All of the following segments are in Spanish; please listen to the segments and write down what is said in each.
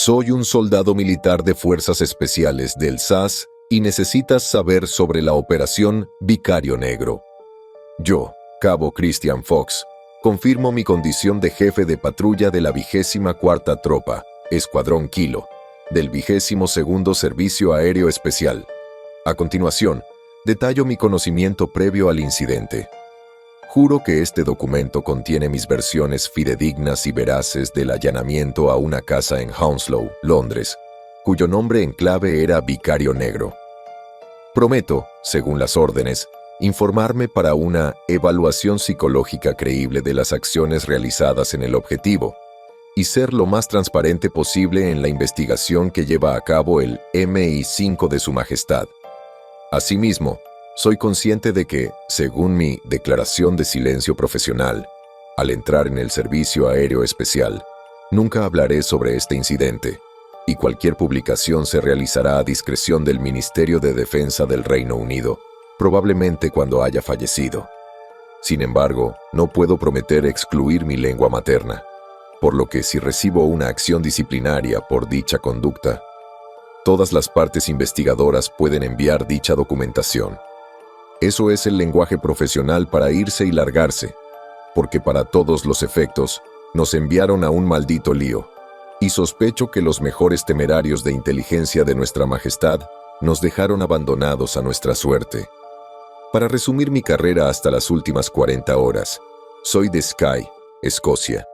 Soy un soldado militar de Fuerzas Especiales del SAS y necesitas saber sobre la operación Vicario Negro. Yo, Cabo Christian Fox, confirmo mi condición de jefe de patrulla de la 24ª Tropa, Escuadrón Kilo, del 22º Servicio Aéreo Especial. A continuación, detallo mi conocimiento previo al incidente. Juro que este documento contiene mis versiones fidedignas y veraces del allanamiento a una casa en Hounslow, Londres, cuyo nombre en clave era Vicario Negro. Prometo, según las órdenes, informarme para una evaluación psicológica creíble de las acciones realizadas en el objetivo y ser lo más transparente posible en la investigación que lleva a cabo el MI5 de Su Majestad. Asimismo, soy consciente de que, según mi declaración de silencio profesional, al entrar en el Servicio Aéreo Especial, nunca hablaré sobre este incidente, y cualquier publicación se realizará a discreción del Ministerio de Defensa del Reino Unido, probablemente cuando haya fallecido. Sin embargo, no puedo prometer excluir mi lengua materna, por lo que si recibo una acción disciplinaria por dicha conducta, todas las partes investigadoras pueden enviar dicha documentación. Eso es el lenguaje profesional para irse y largarse, porque para todos los efectos nos enviaron a un maldito lío, y sospecho que los mejores temerarios de inteligencia de Nuestra Majestad nos dejaron abandonados a nuestra suerte. Para resumir mi carrera hasta las últimas 40 horas, soy de Skye, Escocia.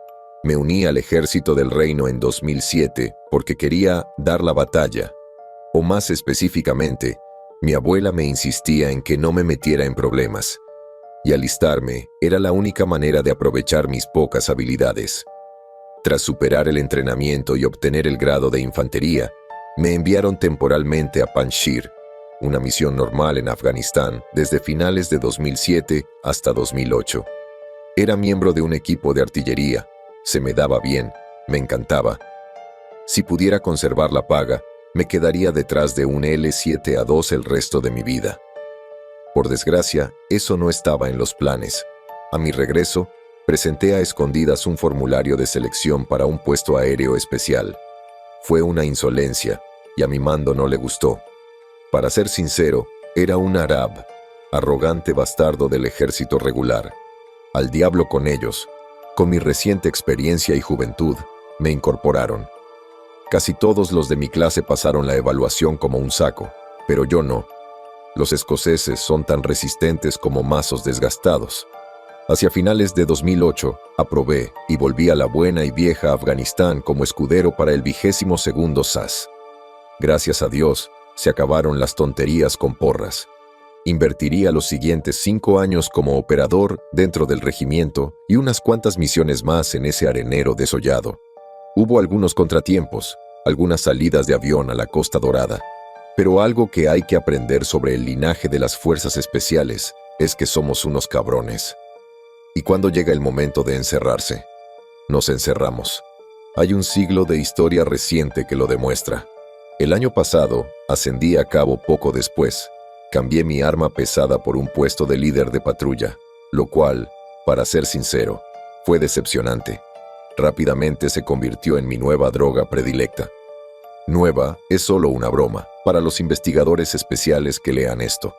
Me uní al ejército del reino en 2007 porque quería dar la batalla, o más específicamente, mi abuela me insistía en que no me metiera en problemas, y alistarme era la única manera de aprovechar mis pocas habilidades. Tras superar el entrenamiento y obtener el grado de infantería, me enviaron temporalmente a Panjshir, una misión normal en Afganistán desde finales de 2007 hasta 2008. Era miembro de un equipo de artillería, se me daba bien, me encantaba. Si pudiera conservar la paga, me quedaría detrás de un L-7A2 el resto de mi vida. Por desgracia, eso no estaba en los planes. A mi regreso, presenté a escondidas un formulario de selección para un puesto aéreo especial. Fue una insolencia, y a mi mando no le gustó. Para ser sincero, era un arab, arrogante bastardo del ejército regular. Al diablo con ellos. Con mi reciente experiencia y juventud, me incorporaron. Casi todos los de mi clase pasaron la evaluación como un saco, pero yo no. Los escoceses son tan resistentes como mazos desgastados. Hacia finales de 2008, aprobé y volví a la buena y vieja Afganistán como escudero para el 22º SAS. Gracias a Dios, se acabaron las tonterías con porras. Invertiría los siguientes 5 años como operador dentro del regimiento y unas cuantas misiones más en ese arenero desollado. Hubo algunos contratiempos, algunas salidas de avión a la Costa Dorada, pero algo que hay que aprender sobre el linaje de las fuerzas especiales es que somos unos cabrones. Y cuando llega el momento de encerrarse, nos encerramos. Hay un siglo de historia reciente que lo demuestra. El año pasado, ascendí a cabo poco después. Cambié mi arma pesada por un puesto de líder de patrulla, lo cual, para ser sincero, fue decepcionante. Rápidamente se convirtió en mi nueva droga predilecta. Nueva es solo una broma para los investigadores especiales que lean esto.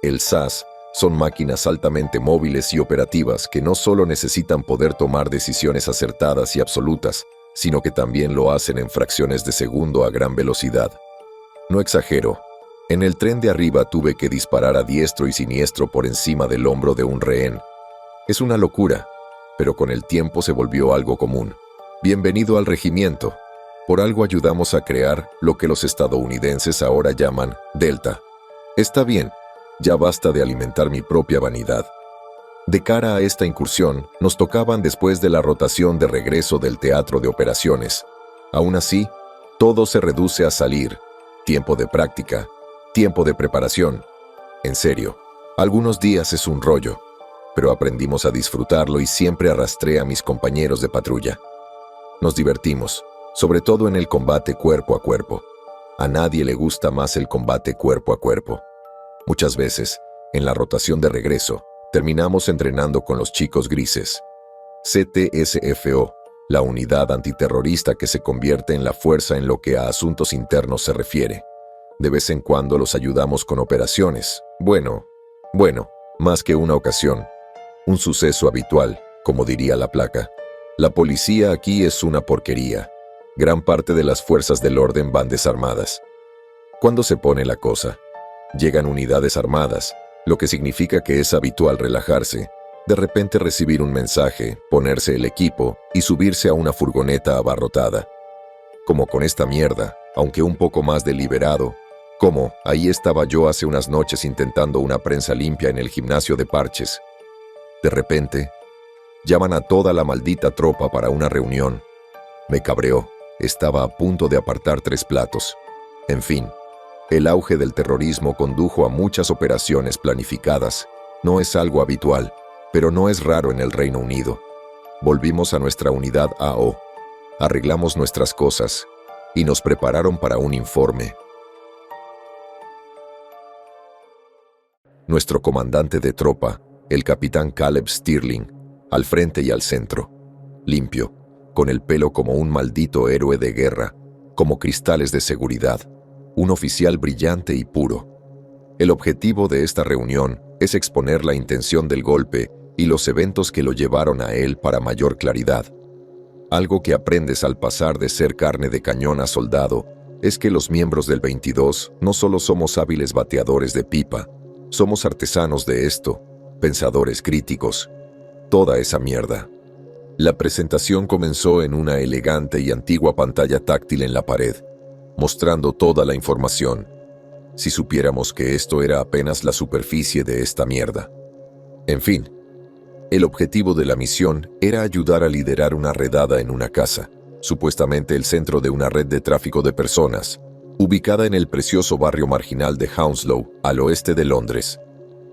El SAS son máquinas altamente móviles y operativas que no solo necesitan poder tomar decisiones acertadas y absolutas, sino que también lo hacen en fracciones de segundo a gran velocidad. No exagero. En el tren de arriba tuve que disparar a diestro y siniestro por encima del hombro de un rehén. Es una locura, pero con el tiempo se volvió algo común. Bienvenido al regimiento. Por algo ayudamos a crear lo que los estadounidenses ahora llaman Delta. Está bien, ya basta de alimentar mi propia vanidad. De cara a esta incursión, nos tocaban después de la rotación de regreso del teatro de operaciones. Aún así, todo se reduce a salir, tiempo de práctica, tiempo de preparación. En serio, algunos días es un rollo, pero aprendimos a disfrutarlo y siempre arrastré a mis compañeros de patrulla. Nos divertimos, sobre todo en el combate cuerpo a cuerpo. A nadie le gusta más el combate cuerpo a cuerpo. Muchas veces, en la rotación de regreso, terminamos entrenando con los chicos grises, CTSFO, la unidad antiterrorista que se convierte en la fuerza en lo que a asuntos internos se refiere. De vez en cuando los ayudamos con operaciones. Bueno, más que una ocasión. Un suceso habitual, como diría la placa. La policía aquí es una porquería. Gran parte de las fuerzas del orden van desarmadas. ¿Cuándo se pone la cosa? Llegan unidades armadas, lo que significa que es habitual relajarse, de repente recibir un mensaje, ponerse el equipo y subirse a una furgoneta abarrotada. Como con esta mierda, aunque un poco más deliberado, como ahí estaba yo hace unas noches intentando una prensa limpia en el gimnasio de Parches. De repente, llaman a toda la maldita tropa para una reunión. Me cabreó, estaba a punto de apartar 3 platos. En fin, el auge del terrorismo condujo a muchas operaciones planificadas. No es algo habitual, pero no es raro en el Reino Unido. Volvimos a nuestra unidad AO, arreglamos nuestras cosas y nos prepararon para un informe. Nuestro comandante de tropa, el capitán Caleb Stirling, al frente y al centro, limpio, con el pelo como un maldito héroe de guerra, como cristales de seguridad, un oficial brillante y puro. El objetivo de esta reunión es exponer la intención del golpe y los eventos que lo llevaron a él para mayor claridad. Algo que aprendes al pasar de ser carne de cañón a soldado es que los miembros del 22 no solo somos hábiles bateadores de pipa, somos artesanos de esto, pensadores críticos, toda esa mierda. La presentación comenzó en una elegante y antigua pantalla táctil en la pared, mostrando toda la información. Si supiéramos que esto era apenas la superficie de esta mierda. En fin, el objetivo de la misión era ayudar a liderar una redada en una casa, supuestamente el centro de una red de tráfico de personas, ubicada en el precioso barrio marginal de Hounslow, al oeste de Londres.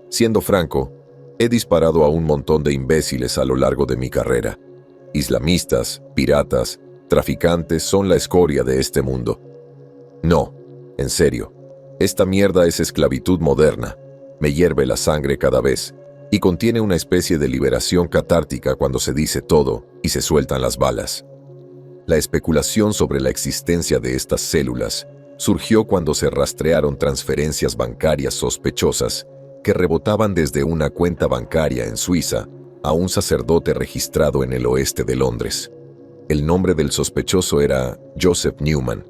Siendo franco, he disparado a un montón de imbéciles a lo largo de mi carrera. Islamistas, piratas, traficantes son la escoria de este mundo. No, en serio, esta mierda es esclavitud moderna, me hierve la sangre cada vez, y contiene una especie de liberación catártica cuando se dice todo y se sueltan las balas. La especulación sobre la existencia de estas células surgió cuando se rastrearon transferencias bancarias sospechosas que rebotaban desde una cuenta bancaria en Suiza a un sacerdote registrado en el oeste de Londres. El nombre del sospechoso era Joseph Newman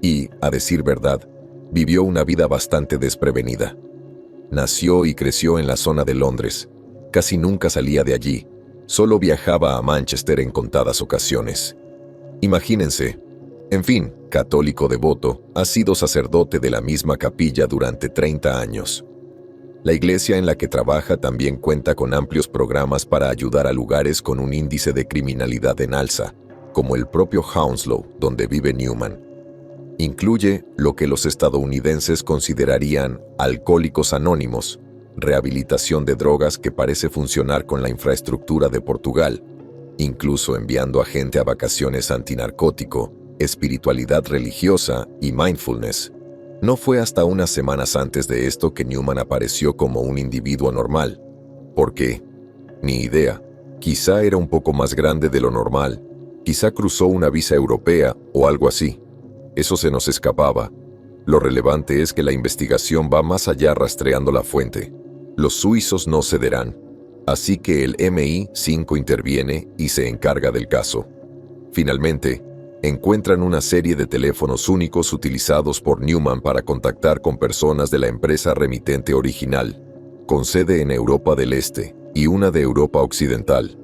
y, a decir verdad, vivió una vida bastante desprevenida. Nació y creció en la zona de Londres. Casi nunca salía de allí. Solo viajaba a Manchester en contadas ocasiones. Imagínense. En fin, católico devoto, ha sido sacerdote de la misma capilla durante 30 años. La iglesia en la que trabaja también cuenta con amplios programas para ayudar a lugares con un índice de criminalidad en alza, como el propio Hounslow, donde vive Newman. Incluye lo que los estadounidenses considerarían alcohólicos anónimos, rehabilitación de drogas que parece funcionar con la infraestructura de Portugal, incluso enviando a gente a vacaciones antinarcótico, espiritualidad religiosa y mindfulness. No fue hasta unas semanas antes de esto que Newman apareció como un individuo normal. ¿Por qué? Ni idea. Quizá era un poco más grande de lo normal. Quizá cruzó una visa europea o algo así. Eso se nos escapaba. Lo relevante es que la investigación va más allá rastreando la fuente. Los suizos no cederán. Así que el MI5 interviene y se encarga del caso. Finalmente, encuentran una serie de teléfonos únicos utilizados por Newman para contactar con personas de la empresa remitente original, con sede en Europa del Este y una de Europa Occidental,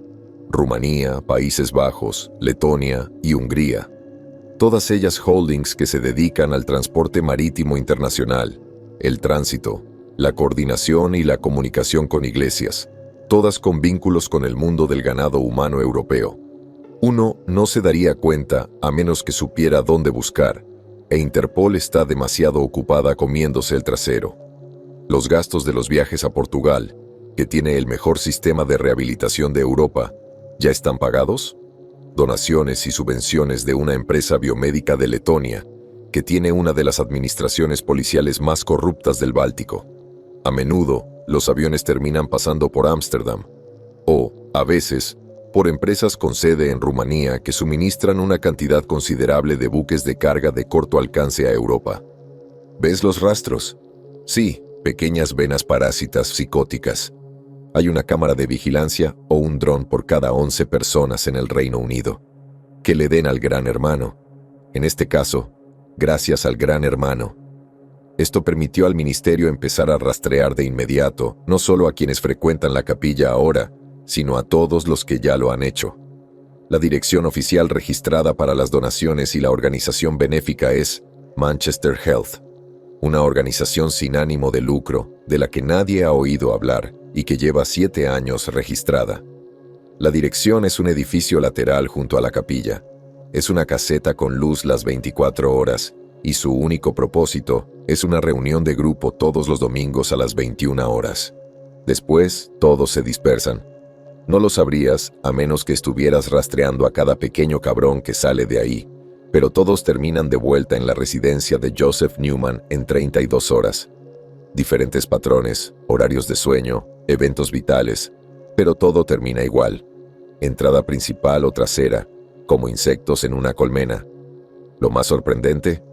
Rumanía, Países Bajos, Letonia y Hungría. Todas ellas holdings que se dedican al transporte marítimo internacional, el tránsito, la coordinación y la comunicación con iglesias, todas con vínculos con el mundo del ganado humano europeo. Uno no se daría cuenta a menos que supiera dónde buscar, e Interpol está demasiado ocupada comiéndose el trasero. Los gastos de los viajes a Portugal, que tiene el mejor sistema de rehabilitación de Europa, ¿ya están pagados? Donaciones y subvenciones de una empresa biomédica de Letonia, que tiene una de las administraciones policiales más corruptas del Báltico. A menudo, los aviones terminan pasando por Ámsterdam, o, a veces, por empresas con sede en Rumanía que suministran una cantidad considerable de buques de carga de corto alcance a Europa. ¿Ves los rastros? Sí, pequeñas venas parásitas psicóticas. Hay una cámara de vigilancia o un dron por cada 11 personas en el Reino Unido. Que le den al Gran Hermano. En este caso, gracias al Gran Hermano. Esto permitió al ministerio empezar a rastrear de inmediato no solo a quienes frecuentan la capilla ahora, sino a todos los que ya lo han hecho. La dirección oficial registrada para las donaciones y la organización benéfica es Manchester Health, una organización sin ánimo de lucro de la que nadie ha oído hablar y que lleva 7 años registrada. La dirección es un edificio lateral junto a la capilla. Es una caseta con luz las 24 horas y su único propósito es una reunión de grupo todos los domingos a las 21 horas. Después, todos se dispersan. No lo sabrías a menos que estuvieras rastreando a cada pequeño cabrón que sale de ahí, pero todos terminan de vuelta en la residencia de Joseph Newman en 32 horas. Diferentes patrones, horarios de sueño, eventos vitales, pero todo termina igual. Entrada principal o trasera, como insectos en una colmena. Lo más sorprendente,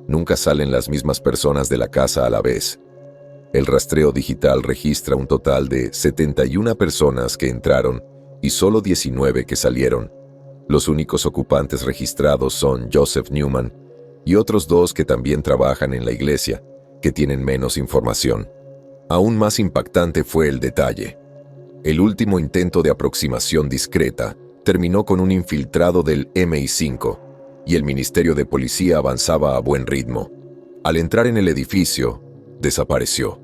nunca salen las mismas personas de la casa a la vez. El rastreo digital registra un total de 71 personas que entraron y solo 19 que salieron. Los únicos ocupantes registrados son Joseph Newman y otros 2 que también trabajan en la iglesia, que tienen menos información. Aún más impactante fue el detalle. El último intento de aproximación discreta terminó con un infiltrado del MI5 y el Ministerio de Policía avanzaba a buen ritmo. Al entrar en el edificio, desapareció.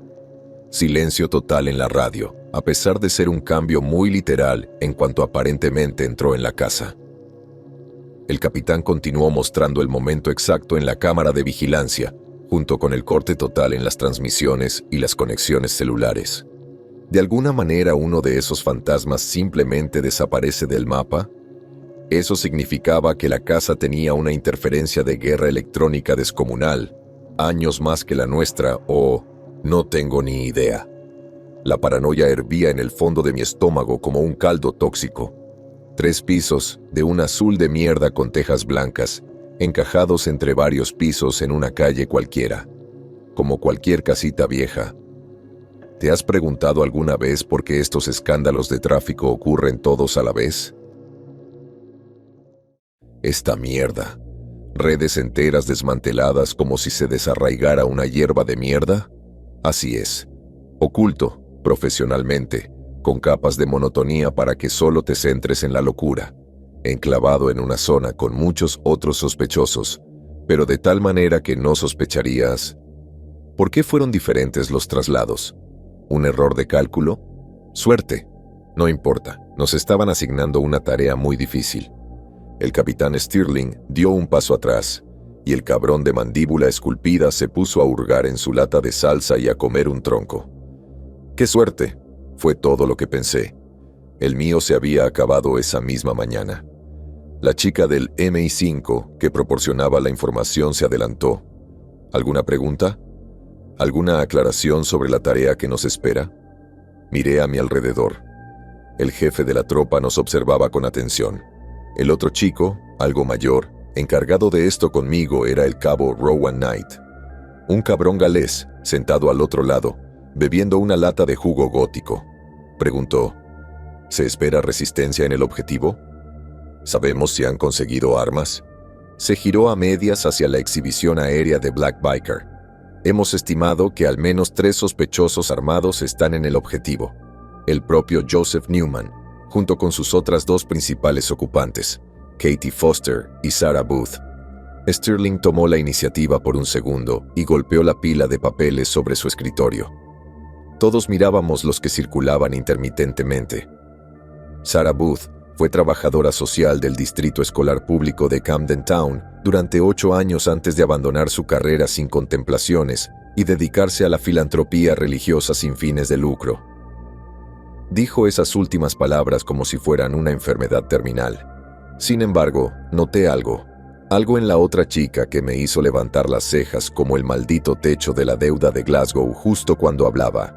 Silencio total en la radio, a pesar de ser un cambio muy literal en cuanto aparentemente entró en la casa. El capitán continuó mostrando el momento exacto en la cámara de vigilancia, junto con el corte total en las transmisiones y las conexiones celulares. ¿De alguna manera uno de esos fantasmas simplemente desaparece del mapa? Eso significaba que la casa tenía una interferencia de guerra electrónica descomunal, años más que la nuestra, o no tengo ni idea. La paranoia hervía en el fondo de mi estómago como un caldo tóxico. 3 pisos de un azul de mierda con tejas blancas, encajados entre varios pisos en una calle cualquiera, como cualquier casita vieja. ¿Te has preguntado alguna vez por qué estos escándalos de tráfico ocurren todos a la vez? Esta mierda. ¿Redes enteras desmanteladas como si se desarraigara una hierba de mierda? Así es. Oculto, profesionalmente, con capas de monotonía para que solo te centres en la locura. Enclavado en una zona con muchos otros sospechosos, pero de tal manera que no sospecharías. ¿Por qué fueron diferentes los traslados? ¿Un error de cálculo? ¿Suerte? No importa, nos estaban asignando una tarea muy difícil. El capitán Stirling dio un paso atrás, y el cabrón de mandíbula esculpida se puso a hurgar en su lata de salsa y a comer un tronco. ¡Qué suerte! Fue todo lo que pensé. El mío se había acabado esa misma mañana. La chica del MI5 que proporcionaba la información se adelantó. ¿Alguna pregunta? ¿Alguna aclaración sobre la tarea que nos espera? Miré a mi alrededor. El jefe de la tropa nos observaba con atención. El otro chico, algo mayor, encargado de esto conmigo era el cabo Rowan Knight. Un cabrón galés, sentado al otro lado, bebiendo una lata de jugo gótico. Preguntó, ¿se espera resistencia en el objetivo? ¿Sabemos si han conseguido armas? Se giró a medias hacia la exhibición aérea de Black Biker. Hemos estimado que al menos 3 sospechosos armados están en el objetivo. El propio Joseph Newman, junto con sus otras 2 principales ocupantes, Katie Foster y Sarah Booth. Stirling tomó la iniciativa por un segundo y golpeó la pila de papeles sobre su escritorio. Todos mirábamos los que circulaban intermitentemente. Sarah Booth fue trabajadora social del Distrito Escolar Público de Camden Town durante 8 años antes de abandonar su carrera sin contemplaciones y dedicarse a la filantropía religiosa sin fines de lucro. Dijo esas últimas palabras como si fueran una enfermedad terminal. Sin embargo, noté algo en la otra chica que me hizo levantar las cejas como el maldito techo de la deuda de Glasgow justo cuando hablaba.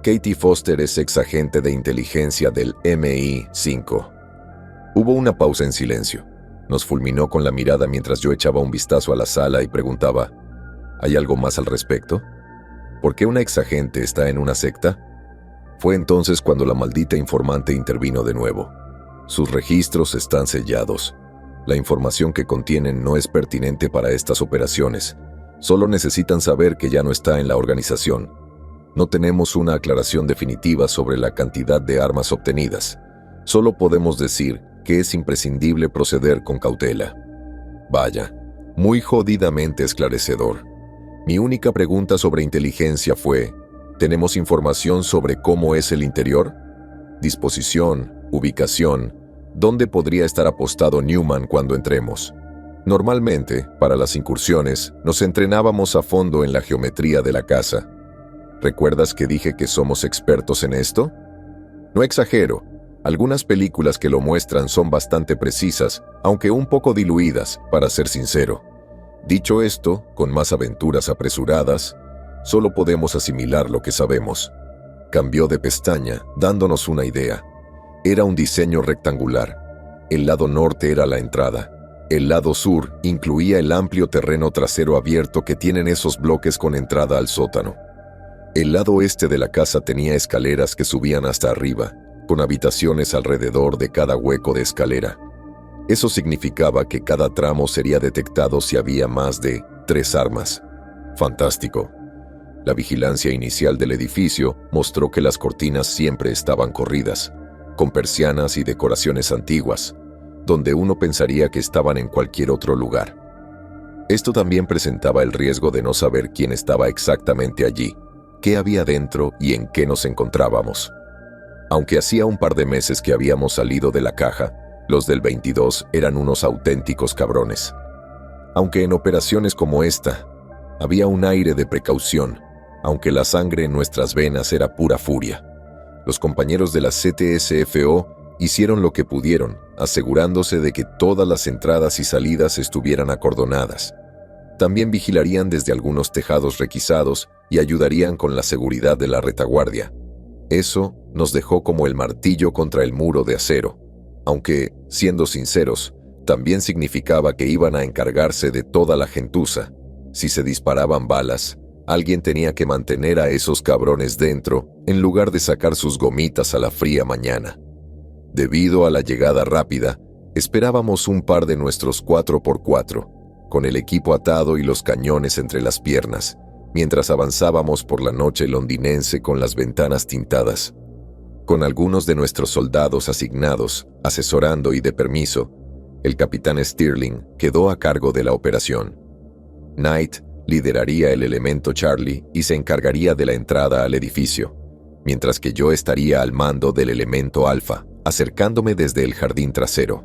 Katie Foster es exagente de inteligencia del MI5, Hubo una pausa en silencio. Nos fulminó con la mirada mientras yo echaba un vistazo a la sala y preguntaba, ¿hay algo más al respecto? ¿Por qué una exagente está en una secta? Fue entonces cuando la maldita informante intervino de nuevo. Sus registros están sellados. La información que contienen no es pertinente para estas operaciones. Solo necesitan saber que ya no está en la organización. No tenemos una aclaración definitiva sobre la cantidad de armas obtenidas. Solo podemos decir que es imprescindible proceder con cautela. Vaya, muy jodidamente esclarecedor. Mi única pregunta sobre inteligencia fue, ¿tenemos información sobre cómo es el interior? Disposición, ubicación, ¿dónde podría estar apostado Newman cuando entremos? Normalmente, para las incursiones, nos entrenábamos a fondo en la geometría de la casa. ¿Recuerdas que dije que somos expertos en esto? No exagero. Algunas películas que lo muestran son bastante precisas, aunque un poco diluidas, para ser sincero. Dicho esto, con más aventuras apresuradas, solo podemos asimilar lo que sabemos. Cambió de pestaña, dándonos una idea. Era un diseño rectangular. El lado norte era la entrada. El lado sur incluía el amplio terreno trasero abierto que tienen esos bloques con entrada al sótano. El lado este de la casa tenía escaleras que subían hasta arriba, con habitaciones alrededor de cada hueco de escalera. Eso significaba que cada tramo sería detectado si había más de 3 armas. Fantástico. La vigilancia inicial del edificio mostró que las cortinas siempre estaban corridas, con persianas y decoraciones antiguas, donde uno pensaría que estaban en cualquier otro lugar. Esto también presentaba el riesgo de no saber quién estaba exactamente allí, qué había dentro y en qué nos encontrábamos. Aunque hacía un par de meses que habíamos salido de la caja, los del 22 eran unos auténticos cabrones. Aunque en operaciones como esta, había un aire de precaución, aunque la sangre en nuestras venas era pura furia. Los compañeros de la CTSFO hicieron lo que pudieron, asegurándose de que todas las entradas y salidas estuvieran acordonadas. También vigilarían desde algunos tejados requisados y ayudarían con la seguridad de la retaguardia. Eso nos dejó como el martillo contra el muro de acero, aunque, siendo sinceros, también significaba que iban a encargarse de toda la gentuza. Si se disparaban balas, alguien tenía que mantener a esos cabrones dentro en lugar de sacar sus gomitas a la fría mañana. Debido a la llegada rápida, esperábamos un par de nuestros 4x4, con el equipo atado y los cañones entre las piernas, mientras avanzábamos por la noche londinense con las ventanas tintadas. Con algunos de nuestros soldados asignados, asesorando y de permiso, el capitán Stirling quedó a cargo de la operación. Knight lideraría el elemento Charlie y se encargaría de la entrada al edificio, mientras que yo estaría al mando del elemento Alpha, acercándome desde el jardín trasero.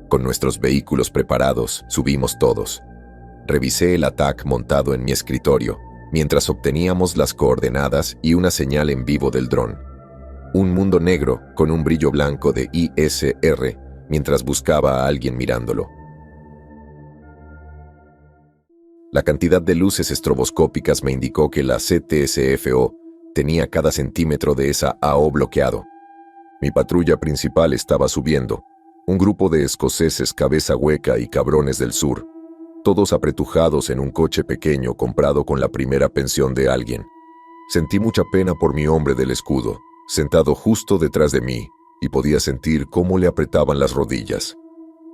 Con nuestros vehículos preparados, subimos todos. Revisé el ATAC montado en mi escritorio, mientras obteníamos las coordenadas y una señal en vivo del dron. Un mundo negro con un brillo blanco de ISR, mientras buscaba a alguien mirándolo. La cantidad de luces estroboscópicas me indicó que la CTSFO tenía cada centímetro de esa AO bloqueado. Mi patrulla principal estaba subiendo, un grupo de escoceses cabeza hueca y cabrones del sur, todos apretujados en un coche pequeño comprado con la primera pensión de alguien. Sentí mucha pena por mi hombre del escudo, sentado justo detrás de mí, y podía sentir cómo le apretaban las rodillas.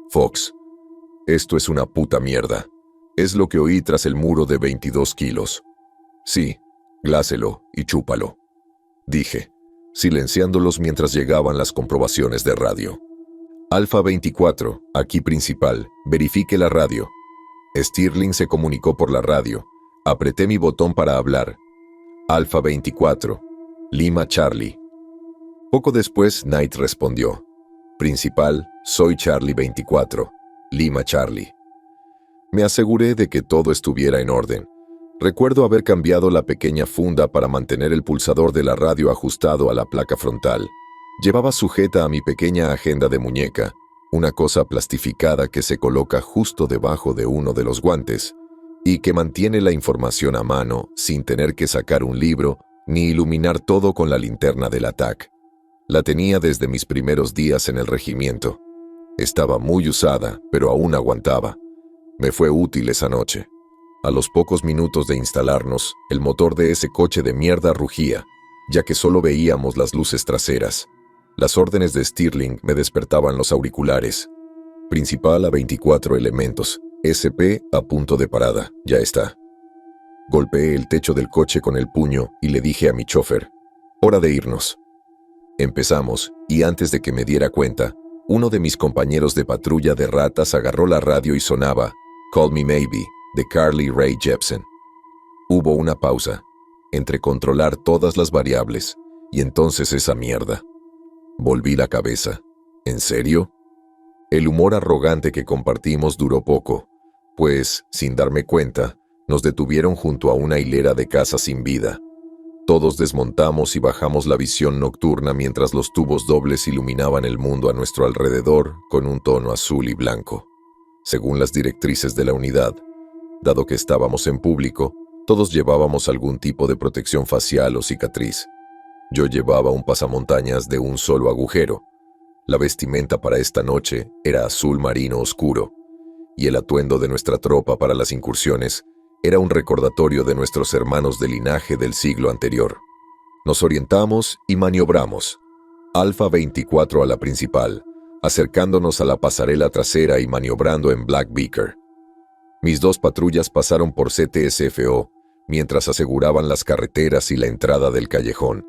Fox, esto es una puta mierda. Es lo que oí tras el muro de 22 kilos. Sí, gláselo y chúpalo, dije, silenciándolos mientras llegaban las comprobaciones de radio. Alfa 24, aquí principal, verifique la radio. Stirling se comunicó por la radio. Apreté mi botón para hablar. Alfa 24, Lima Charlie. Poco después, Knight respondió. Principal, soy Charlie 24, Lima Charlie. Me aseguré de que todo estuviera en orden. Recuerdo haber cambiado la pequeña funda para mantener el pulsador de la radio ajustado a la placa frontal. Llevaba sujeta a mi pequeña agenda de muñeca, una cosa plastificada que se coloca justo debajo de uno de los guantes y que mantiene la información a mano sin tener que sacar un libro ni iluminar todo con la linterna del ATAC. La tenía desde mis primeros días en el regimiento. Estaba muy usada, pero aún aguantaba. Me fue útil esa noche. A los pocos minutos de instalarnos, el motor de ese coche de mierda rugía, ya que solo veíamos las luces traseras. Las órdenes de Stirling me despertaban los auriculares. Principal a 24 elementos. SP a punto de parada. Ya está. Golpeé el techo del coche con el puño y le dije a mi chofer: «Hora de irnos». Empezamos, y antes de que me diera cuenta, uno de mis compañeros de patrulla de ratas agarró la radio y sonaba «Call Me Maybe», de Carly Rae Jepsen. Hubo una pausa, entre controlar todas las variables, y entonces esa mierda. Volví la cabeza. ¿En serio? El humor arrogante que compartimos duró poco, pues, sin darme cuenta, nos detuvieron junto a una hilera de casas sin vida. Todos desmontamos y bajamos la visión nocturna mientras los tubos dobles iluminaban el mundo a nuestro alrededor con un tono azul y blanco. Según las directrices de la unidad, dado que estábamos en público, todos llevábamos algún tipo de protección facial o cicatriz. Yo llevaba un pasamontañas de un solo agujero. La vestimenta para esta noche era azul marino oscuro, y el atuendo de nuestra tropa para las incursiones era un recordatorio de nuestros hermanos de linaje del siglo anterior. Nos orientamos y maniobramos. Alfa 24 a la principal, acercándonos a la pasarela trasera y maniobrando en Black Beaker. Mis dos patrullas pasaron por CTSFO, mientras aseguraban las carreteras y la entrada del callejón.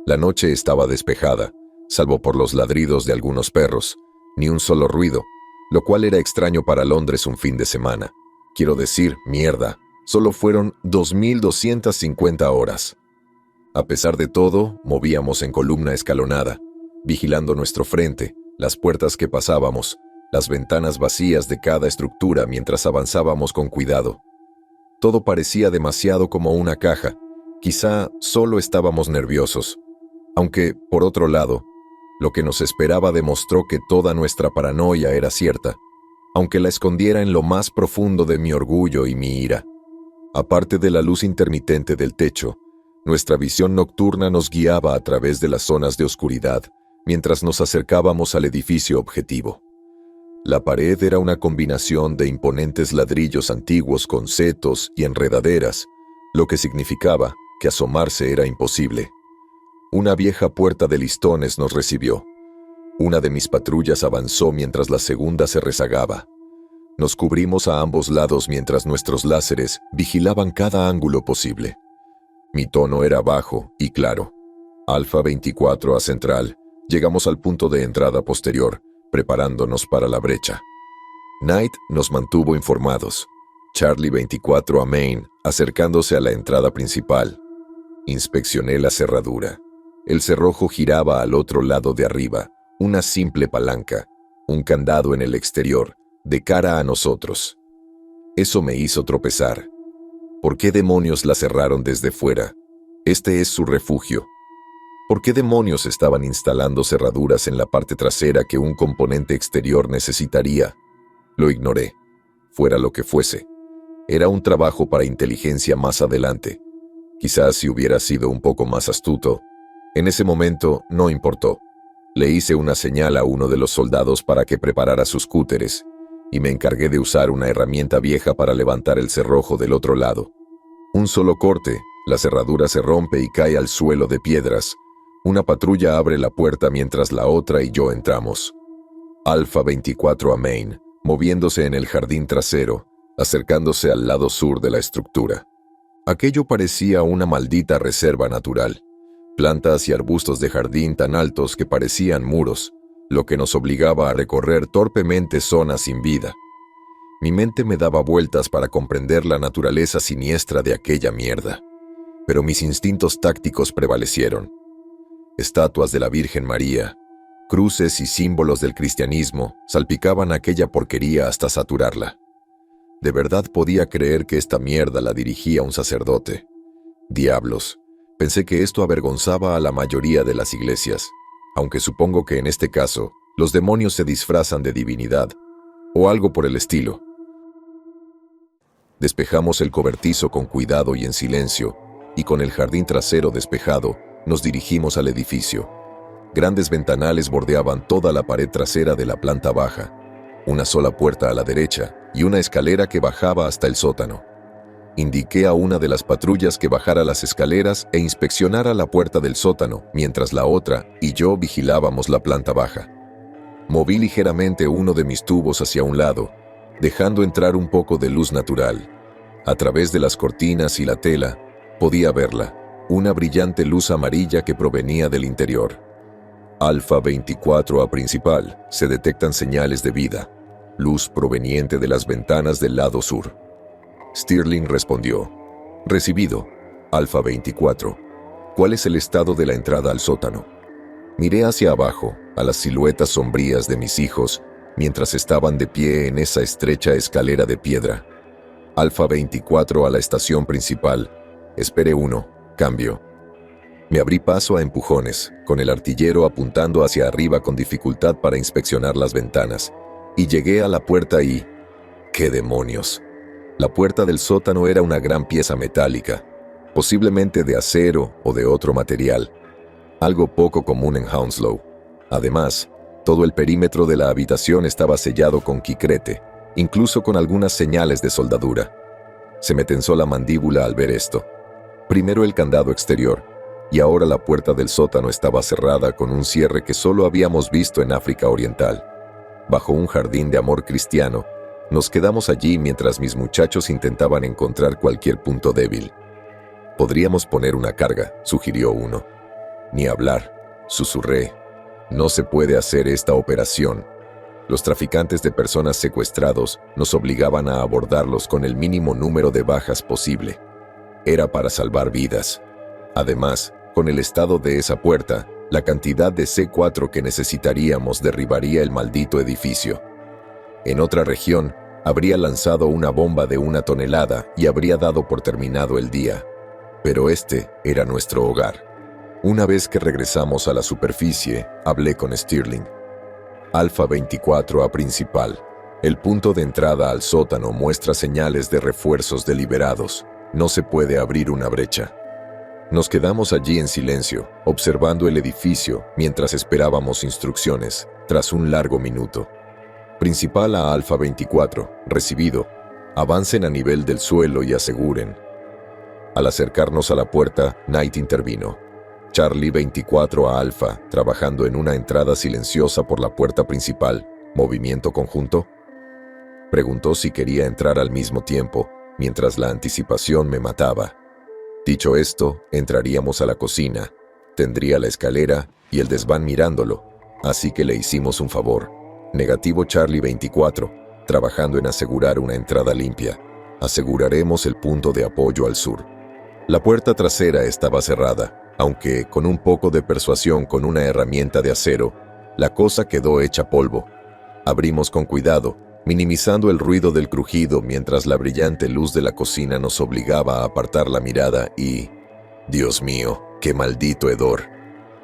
La noche estaba despejada, salvo por los ladridos de algunos perros, ni un solo ruido, lo cual era extraño para Londres un fin de semana. Quiero decir, mierda, solo fueron 2.250 horas. A pesar de todo, movíamos en columna escalonada, vigilando nuestro frente, las puertas que pasábamos, las ventanas vacías de cada estructura mientras avanzábamos con cuidado. Todo parecía demasiado como una caja, quizá solo estábamos nerviosos. Aunque, por otro lado, lo que nos esperaba demostró que toda nuestra paranoia era cierta, aunque la escondiera en lo más profundo de mi orgullo y mi ira. Aparte de la luz intermitente del techo, nuestra visión nocturna nos guiaba a través de las zonas de oscuridad mientras nos acercábamos al edificio objetivo. La pared era una combinación de imponentes ladrillos antiguos con setos y enredaderas, lo que significaba que asomarse era imposible. Una vieja puerta de listones nos recibió. Una de mis patrullas avanzó mientras la segunda se rezagaba. Nos cubrimos a ambos lados mientras nuestros láseres vigilaban cada ángulo posible. Mi tono era bajo y claro. Alfa 24 a central. Llegamos al punto de entrada posterior, preparándonos para la brecha. Knight nos mantuvo informados. Charlie 24 a Main, acercándose a la entrada principal. Inspeccioné la cerradura. El cerrojo giraba al otro lado de arriba, una simple palanca, un candado en el exterior, de cara a nosotros. Eso me hizo tropezar. ¿Por qué demonios la cerraron desde fuera? Este es su refugio. ¿Por qué demonios estaban instalando cerraduras en la parte trasera que un componente exterior necesitaría? Lo ignoré. Fuera lo que fuese. Era un trabajo para inteligencia más adelante. Quizás si hubiera sido un poco más astuto. En ese momento no importó. Le hice una señal a uno de los soldados para que preparara sus cúteres, y me encargué de usar una herramienta vieja para levantar el cerrojo del otro lado. Un solo corte, la cerradura se rompe y cae al suelo de piedras. Una patrulla abre la puerta mientras la otra y yo entramos. Alfa 24 a Main, moviéndose en el jardín trasero, acercándose al lado sur de la estructura. Aquello parecía una maldita reserva natural. Plantas y arbustos de jardín tan altos que parecían muros, lo que nos obligaba a recorrer torpemente zonas sin vida. Mi mente me daba vueltas para comprender la naturaleza siniestra de aquella mierda, pero mis instintos tácticos prevalecieron. Estatuas de la Virgen María, cruces y símbolos del cristianismo salpicaban aquella porquería hasta saturarla. De verdad podía creer que esta mierda la dirigía un sacerdote. Diablos. Pensé que esto avergonzaba a la mayoría de las iglesias, aunque supongo que en este caso, los demonios se disfrazan de divinidad, o algo por el estilo. Despejamos el cobertizo con cuidado y en silencio, y con el jardín trasero despejado, nos dirigimos al edificio. Grandes ventanales bordeaban toda la pared trasera de la planta baja, una sola puerta a la derecha y una escalera que bajaba hasta el sótano. Indiqué a una de las patrullas que bajara las escaleras e inspeccionara la puerta del sótano, mientras la otra y yo vigilábamos la planta baja. Moví ligeramente uno de mis tubos hacia un lado, dejando entrar un poco de luz natural. A través de las cortinas y la tela, podía verla, una brillante luz amarilla que provenía del interior. Alfa 24 a principal, se detectan señales de vida. Luz proveniente de las ventanas del lado sur. Stirling respondió. Recibido. Alfa 24. ¿Cuál es el estado de la entrada al sótano? Miré hacia abajo, a las siluetas sombrías de mis hijos, mientras estaban de pie en esa estrecha escalera de piedra. Alfa 24 a la estación principal. Espere 1. Cambio. Me abrí paso a empujones, con el artillero apuntando hacia arriba con dificultad para inspeccionar las ventanas, y llegué a la puerta y... ¡qué demonios! La puerta del sótano era una gran pieza metálica, posiblemente de acero o de otro material, algo poco común en Hounslow. Además, todo el perímetro de la habitación estaba sellado con quikrete, incluso con algunas señales de soldadura. Se me tensó la mandíbula al ver esto. Primero el candado exterior, y ahora la puerta del sótano estaba cerrada con un cierre que solo habíamos visto en África Oriental. Bajo un jardín de amor cristiano, nos quedamos allí mientras mis muchachos intentaban encontrar cualquier punto débil. «Podríamos poner una carga», sugirió uno. «Ni hablar», susurré. «No se puede hacer esta operación. Los traficantes de personas secuestrados nos obligaban a abordarlos con el mínimo número de bajas posible. Era para salvar vidas. Además, con el estado de esa puerta, la cantidad de C4 que necesitaríamos derribaría el maldito edificio. En otra región, habría lanzado una bomba de 1 tonelada y habría dado por terminado el día. Pero este era nuestro hogar. Una vez que regresamos a la superficie, hablé con Stirling. Alfa 24 a principal. El punto de entrada al sótano muestra señales de refuerzos deliberados. No se puede abrir una brecha. Nos quedamos allí en silencio, observando el edificio mientras esperábamos instrucciones, tras un largo minuto. Principal a Alfa 24, recibido. Avancen a nivel del suelo y aseguren. Al acercarnos a la puerta, Knight intervino. Charlie 24 a Alfa, trabajando en una entrada silenciosa por la puerta principal. ¿Movimiento conjunto? Preguntó si quería entrar al mismo tiempo, mientras la anticipación me mataba. Dicho esto, entraríamos a la cocina. Tendría la escalera y el desván mirándolo, así que le hicimos un favor. Negativo Charlie 24, trabajando en asegurar una entrada limpia. Aseguraremos el punto de apoyo al sur. La puerta trasera estaba cerrada, aunque con un poco de persuasión con una herramienta de acero, la cosa quedó hecha polvo. Abrimos con cuidado, minimizando el ruido del crujido mientras la brillante luz de la cocina nos obligaba a apartar la mirada y... Dios mío, qué maldito hedor.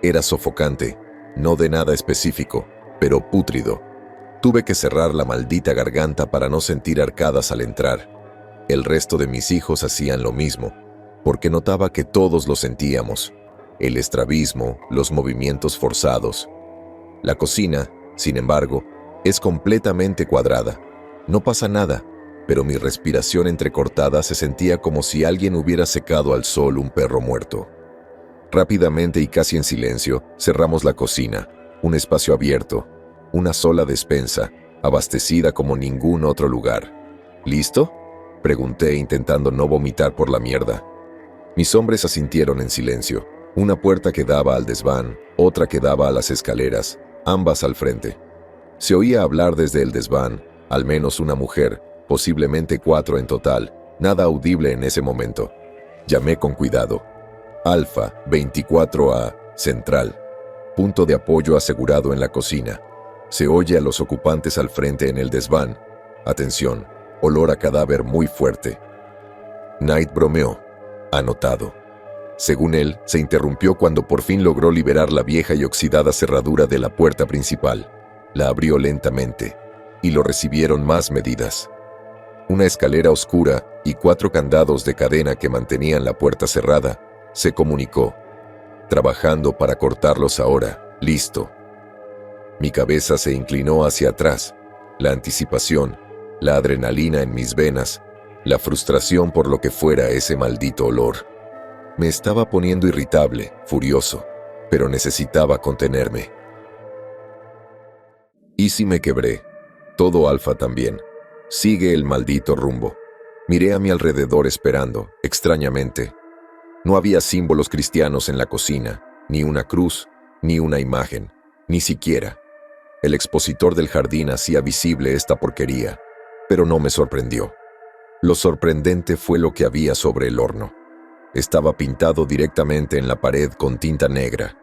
Era sofocante, no de nada específico, pero pútrido. Tuve que cerrar la maldita garganta para no sentir arcadas al entrar. El resto de mis hijos hacían lo mismo, porque notaba que todos lo sentíamos. El estrabismo, los movimientos forzados. La cocina, sin embargo, es completamente cuadrada. No pasa nada, pero mi respiración entrecortada se sentía como si alguien hubiera secado al sol un perro muerto. Rápidamente y casi en silencio, cerramos la cocina, un espacio abierto, una sola despensa, abastecida como ningún otro lugar. ¿Listo?, pregunté intentando no vomitar por la mierda. Mis hombres asintieron en silencio. Una puerta que daba al desván, otra que daba a las escaleras, ambas al frente. Se oía hablar desde el desván, al menos una mujer, posiblemente 4 en total, nada audible en ese momento. Llamé con cuidado. Alfa 24A, central. Punto de apoyo asegurado en la cocina. Se oye a los ocupantes al frente en el desván. Atención, olor a cadáver muy fuerte. Knight bromeó. Anotado. Según él, se interrumpió cuando por fin logró liberar la vieja y oxidada cerradura de la puerta principal. La abrió lentamente, y lo recibieron más medidas. Una escalera oscura y 4 candados de cadena que mantenían la puerta cerrada, se comunicó. Trabajando para cortarlos ahora. Listo. Mi cabeza se inclinó hacia atrás. La anticipación, la adrenalina en mis venas, la frustración por lo que fuera ese maldito olor. Me estaba poniendo irritable, furioso, pero necesitaba contenerme. ¿Y si me quebré? Todo Alfa también. Sigue el maldito rumbo. Miré a mi alrededor esperando, extrañamente. No había símbolos cristianos en la cocina, ni una cruz, ni una imagen, ni siquiera. El expositor del jardín hacía visible esta porquería, pero no me sorprendió. Lo sorprendente fue lo que había sobre el horno. Estaba pintado directamente en la pared con tinta negra.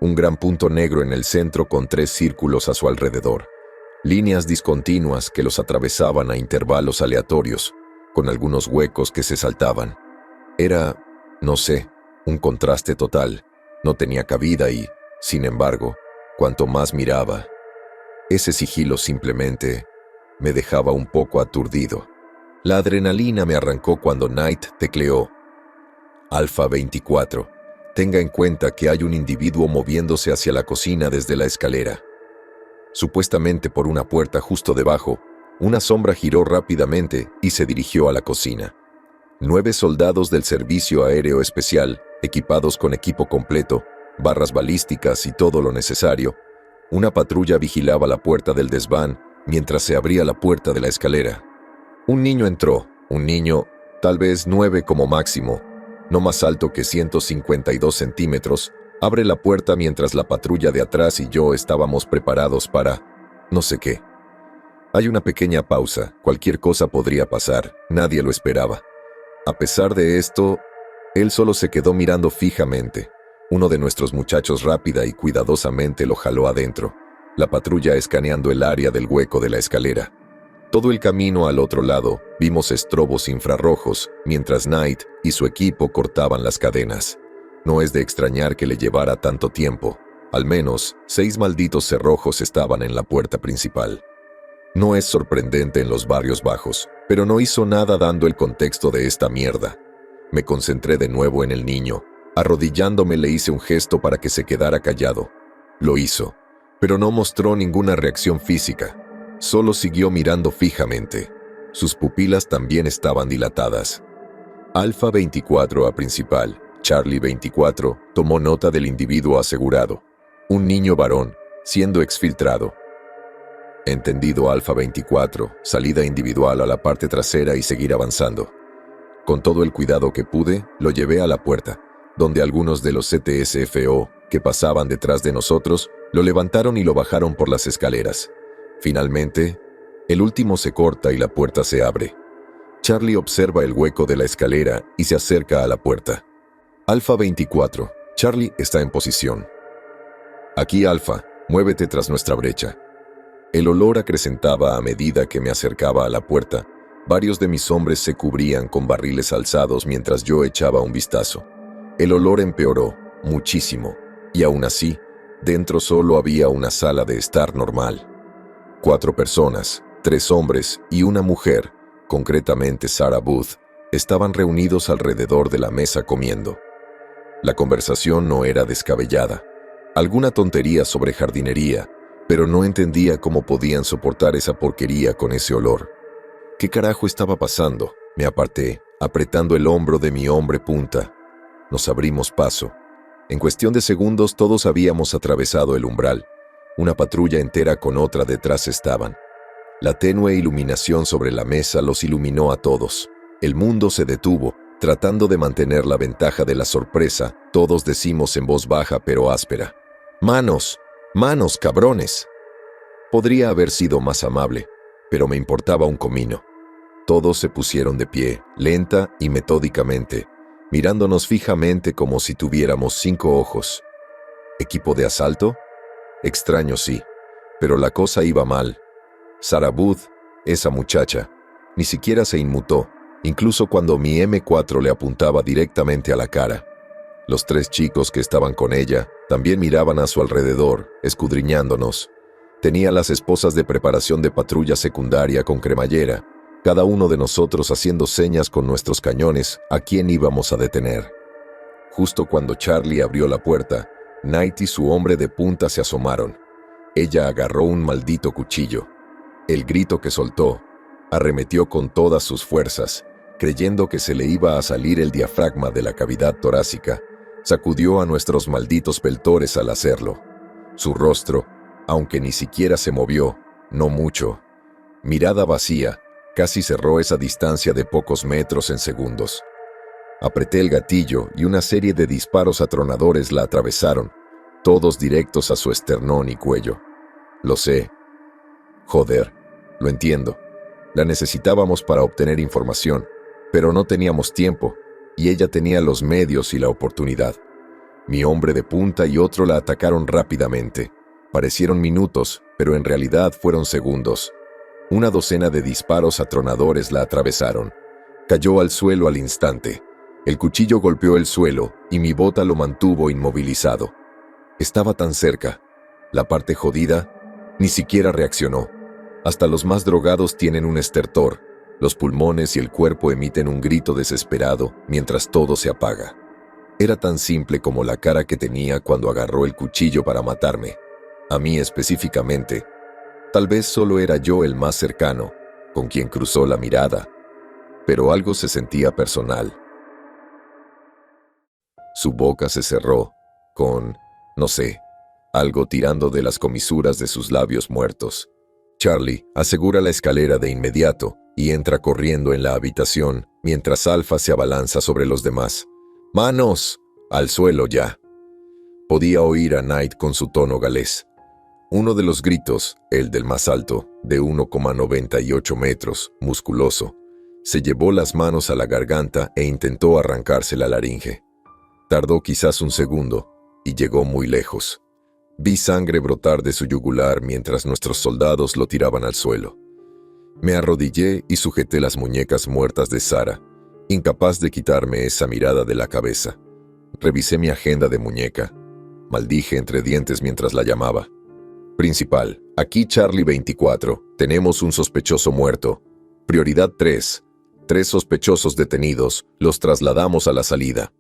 Un gran punto negro en el centro con 3 círculos a su alrededor. Líneas discontinuas que los atravesaban a intervalos aleatorios, con algunos huecos que se saltaban. Era, no sé, un contraste total. No tenía cabida y, sin embargo, cuanto más miraba, ese sigilo simplemente me dejaba un poco aturdido. La adrenalina me arrancó cuando Knight tecleó: Alfa 24. Tenga en cuenta que hay un individuo moviéndose hacia la cocina desde la escalera. Supuestamente por una puerta justo debajo, una sombra giró rápidamente y se dirigió a la cocina. 9 soldados del Servicio Aéreo Especial, equipados con equipo completo, barras balísticas y todo lo necesario. Una patrulla vigilaba la puerta del desván mientras se abría la puerta de la escalera. Un niño entró, un niño, tal vez 9 como máximo, no más alto que 152 centímetros, abre la puerta mientras la patrulla de atrás y yo estábamos preparados para no sé qué. Hay una pequeña pausa, cualquier cosa podría pasar, nadie lo esperaba. A pesar de esto, él solo se quedó mirando fijamente. Uno de nuestros muchachos rápida y cuidadosamente lo jaló adentro, la patrulla escaneando el área del hueco de la escalera. Todo el camino al otro lado vimos estrobos infrarrojos mientras Knight y su equipo cortaban las cadenas. No es de extrañar que le llevara tanto tiempo. Al menos 6 malditos cerrojos estaban en la puerta principal. No es sorprendente en los barrios bajos, pero no hizo nada dando el contexto de esta mierda. Me concentré de nuevo en el niño. Arrodillándome le hice un gesto para que se quedara callado. Lo hizo, pero no mostró ninguna reacción física. Solo siguió mirando fijamente. Sus pupilas también estaban dilatadas. Alfa 24 a principal, Charlie 24, tomó nota del individuo asegurado. Un niño varón, siendo exfiltrado. Entendido Alfa 24, salida individual a la parte trasera y seguir avanzando. Con todo el cuidado que pude, lo llevé a la puerta, donde algunos de los CTSFO que pasaban detrás de nosotros lo levantaron y lo bajaron por las escaleras. Finalmente, el último se corta y la puerta se abre. Charlie observa el hueco de la escalera y se acerca a la puerta. Alfa 24, Charlie está en posición. Aquí, Alfa, muévete tras nuestra brecha. El olor acrecentaba a medida que me acercaba a la puerta. Varios de mis hombres se cubrían con barriles alzados mientras yo echaba un vistazo. El olor empeoró, muchísimo, y aún así, dentro solo había una sala de estar normal. 4 personas, 3 hombres y una mujer, concretamente Sarah Booth, estaban reunidos alrededor de la mesa comiendo. La conversación no era descabellada. Alguna tontería sobre jardinería, pero no entendía cómo podían soportar esa porquería con ese olor. ¿Qué carajo estaba pasando? Me aparté, apretando el hombro de mi hombre punta. Nos abrimos paso. En cuestión de segundos todos habíamos atravesado el umbral. Una patrulla entera con otra detrás estaban. La tenue iluminación sobre la mesa los iluminó a todos. El mundo se detuvo, tratando de mantener la ventaja de la sorpresa. Todos decimos en voz baja pero áspera: ¡Manos! ¡Manos, cabrones! Podría haber sido más amable, pero me importaba un comino. Todos se pusieron de pie, lenta y metódicamente, mirándonos fijamente como si tuviéramos 5 ojos. ¿Equipo de asalto? Extraño, sí, pero la cosa iba mal. Sarah Booth, esa muchacha, ni siquiera se inmutó, incluso cuando mi M4 le apuntaba directamente a la cara. Los 3 chicos que estaban con ella también miraban a su alrededor, escudriñándonos. Tenía las esposas de preparación de patrulla secundaria con cremallera, cada uno de nosotros haciendo señas con nuestros cañones a quién íbamos a detener. Justo cuando Charlie abrió la puerta, Night y su hombre de punta se asomaron. Ella agarró un maldito cuchillo. El grito que soltó, arremetió con todas sus fuerzas, creyendo que se le iba a salir el diafragma de la cavidad torácica. Sacudió a nuestros malditos peltores al hacerlo. Su rostro, aunque ni siquiera se movió, no mucho, mirada vacía, casi cerró esa distancia de pocos metros en segundos. Apreté el gatillo y una serie de disparos atronadores la atravesaron, todos directos a su esternón y cuello. Lo sé. Joder, lo entiendo. La necesitábamos para obtener información, pero no teníamos tiempo, y ella tenía los medios y la oportunidad. Mi hombre de punta y otro la atacaron rápidamente. Parecieron minutos, pero en realidad fueron segundos. Una docena de disparos atronadores la atravesaron. Cayó al suelo al instante. El cuchillo golpeó el suelo y mi bota lo mantuvo inmovilizado. Estaba tan cerca. La parte jodida ni siquiera reaccionó. Hasta los más drogados tienen un estertor. Los pulmones y el cuerpo emiten un grito desesperado mientras todo se apaga. Era tan simple como la cara que tenía cuando agarró el cuchillo para matarme. A mí específicamente. Tal vez solo era yo el más cercano, con quien cruzó la mirada, pero algo se sentía personal. Su boca se cerró, con, no sé, algo tirando de las comisuras de sus labios muertos. Charlie asegura la escalera de inmediato y entra corriendo en la habitación, mientras Alpha se abalanza sobre los demás. ¡Manos! ¡Al suelo ya! Podía oír a Knight con su tono galés. Uno de los gritos, el del más alto, de 1,98 metros, musculoso, se llevó las manos a la garganta e intentó arrancarse la laringe. Tardó quizás un segundo, y llegó muy lejos. Vi sangre brotar de su yugular mientras nuestros soldados lo tiraban al suelo. Me arrodillé y sujeté las muñecas muertas de Sarah, incapaz de quitarme esa mirada de la cabeza. Revisé mi agenda de muñeca. Maldije entre dientes mientras la llamaba. Principal, aquí Charlie 24, tenemos un sospechoso muerto. Prioridad 3, 3 sospechosos detenidos, los trasladamos a la salida.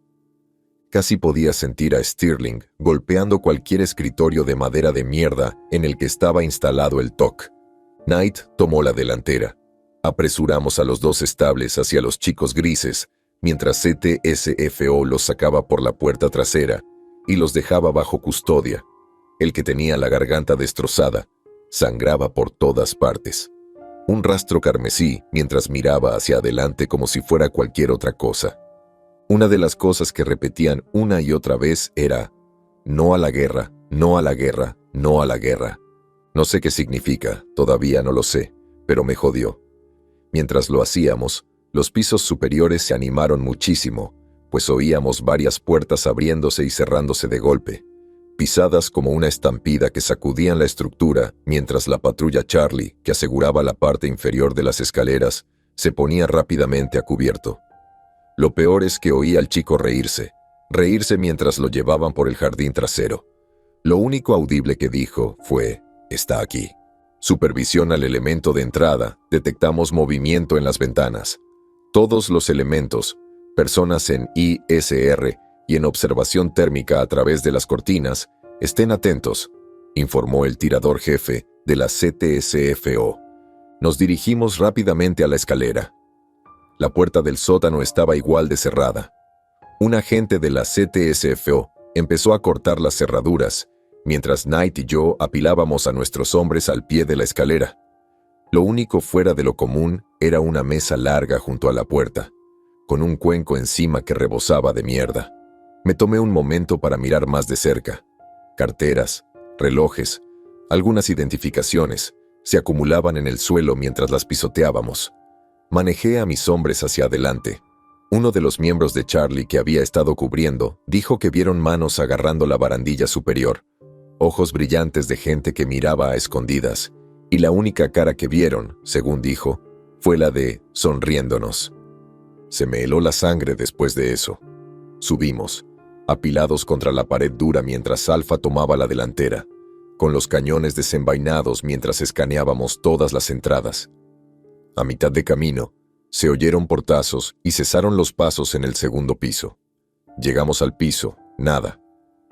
Casi podía sentir a Stirling golpeando cualquier escritorio de madera de mierda en el que estaba instalado el TOC. Knight tomó la delantera. Apresuramos a los dos estables hacia los chicos grises, mientras CTSFO los sacaba por la puerta trasera y los dejaba bajo custodia. El que tenía la garganta destrozada sangraba por todas partes. Un rastro carmesí mientras miraba hacia adelante como si fuera cualquier otra cosa. Una de las cosas que repetían una y otra vez era «No a la guerra, no a la guerra, no a la guerra». No sé qué significa, todavía no lo sé, pero me jodió. Mientras lo hacíamos, los pisos superiores se animaron muchísimo, pues oíamos varias puertas abriéndose y cerrándose de golpe, pisadas como una estampida que sacudían la estructura mientras la patrulla Charlie, que aseguraba la parte inferior de las escaleras, se ponía rápidamente a cubierto. Lo peor es que oí al chico reírse mientras lo llevaban por el jardín trasero. Lo único audible que dijo fue, «Está aquí». Supervisión al elemento de entrada, detectamos movimiento en las ventanas. Todos los elementos, personas en ISR y en observación térmica a través de las cortinas, estén atentos, informó el tirador jefe de la CTSFO. Nos dirigimos rápidamente a la escalera. La puerta del sótano estaba igual de cerrada. Un agente de la CTSFO empezó a cortar las cerraduras, mientras Knight y yo apilábamos a nuestros hombres al pie de la escalera. Lo único fuera de lo común era una mesa larga junto a la puerta, con un cuenco encima que rebosaba de mierda. Me tomé un momento para mirar más de cerca. Carteras, relojes, algunas identificaciones se acumulaban en el suelo mientras las pisoteábamos. Manejé a mis hombres hacia adelante. Uno de los miembros de Charlie que había estado cubriendo dijo que vieron manos agarrando la barandilla superior, ojos brillantes de gente que miraba a escondidas, y la única cara que vieron, según dijo, fue la de sonriéndonos. Se me heló la sangre después de eso. Subimos, apilados contra la pared dura mientras Alpha tomaba la delantera, con los cañones desenvainados mientras escaneábamos todas las entradas. A mitad de camino, se oyeron portazos y cesaron los pasos en el segundo piso. Llegamos al piso, nada.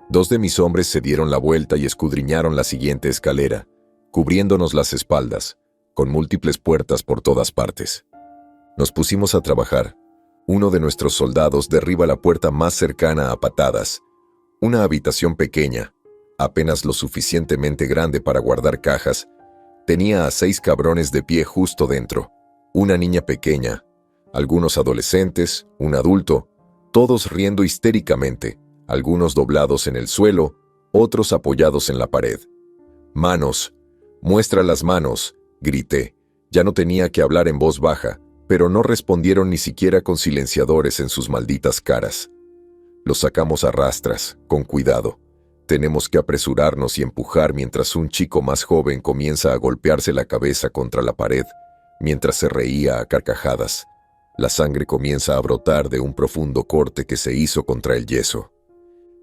Dos de mis hombres se dieron la vuelta y escudriñaron la siguiente escalera, cubriéndonos las espaldas, con múltiples puertas por todas partes. Nos pusimos a trabajar. Uno de nuestros soldados derriba la puerta más cercana a patadas. Una habitación pequeña, apenas lo suficientemente grande para guardar cajas, tenía a 6 cabrones de pie justo dentro. Una niña pequeña, algunos adolescentes, un adulto, todos riendo histéricamente, algunos doblados en el suelo, otros apoyados en la pared. «Manos, muestra las manos», grité. Ya no tenía que hablar en voz baja, pero no respondieron ni siquiera con silenciadores en sus malditas caras. Los sacamos a rastras, con cuidado. Tenemos que apresurarnos y empujar mientras un chico más joven comienza a golpearse la cabeza contra la pared, mientras se reía a carcajadas. La sangre comienza a brotar de un profundo corte que se hizo contra el yeso.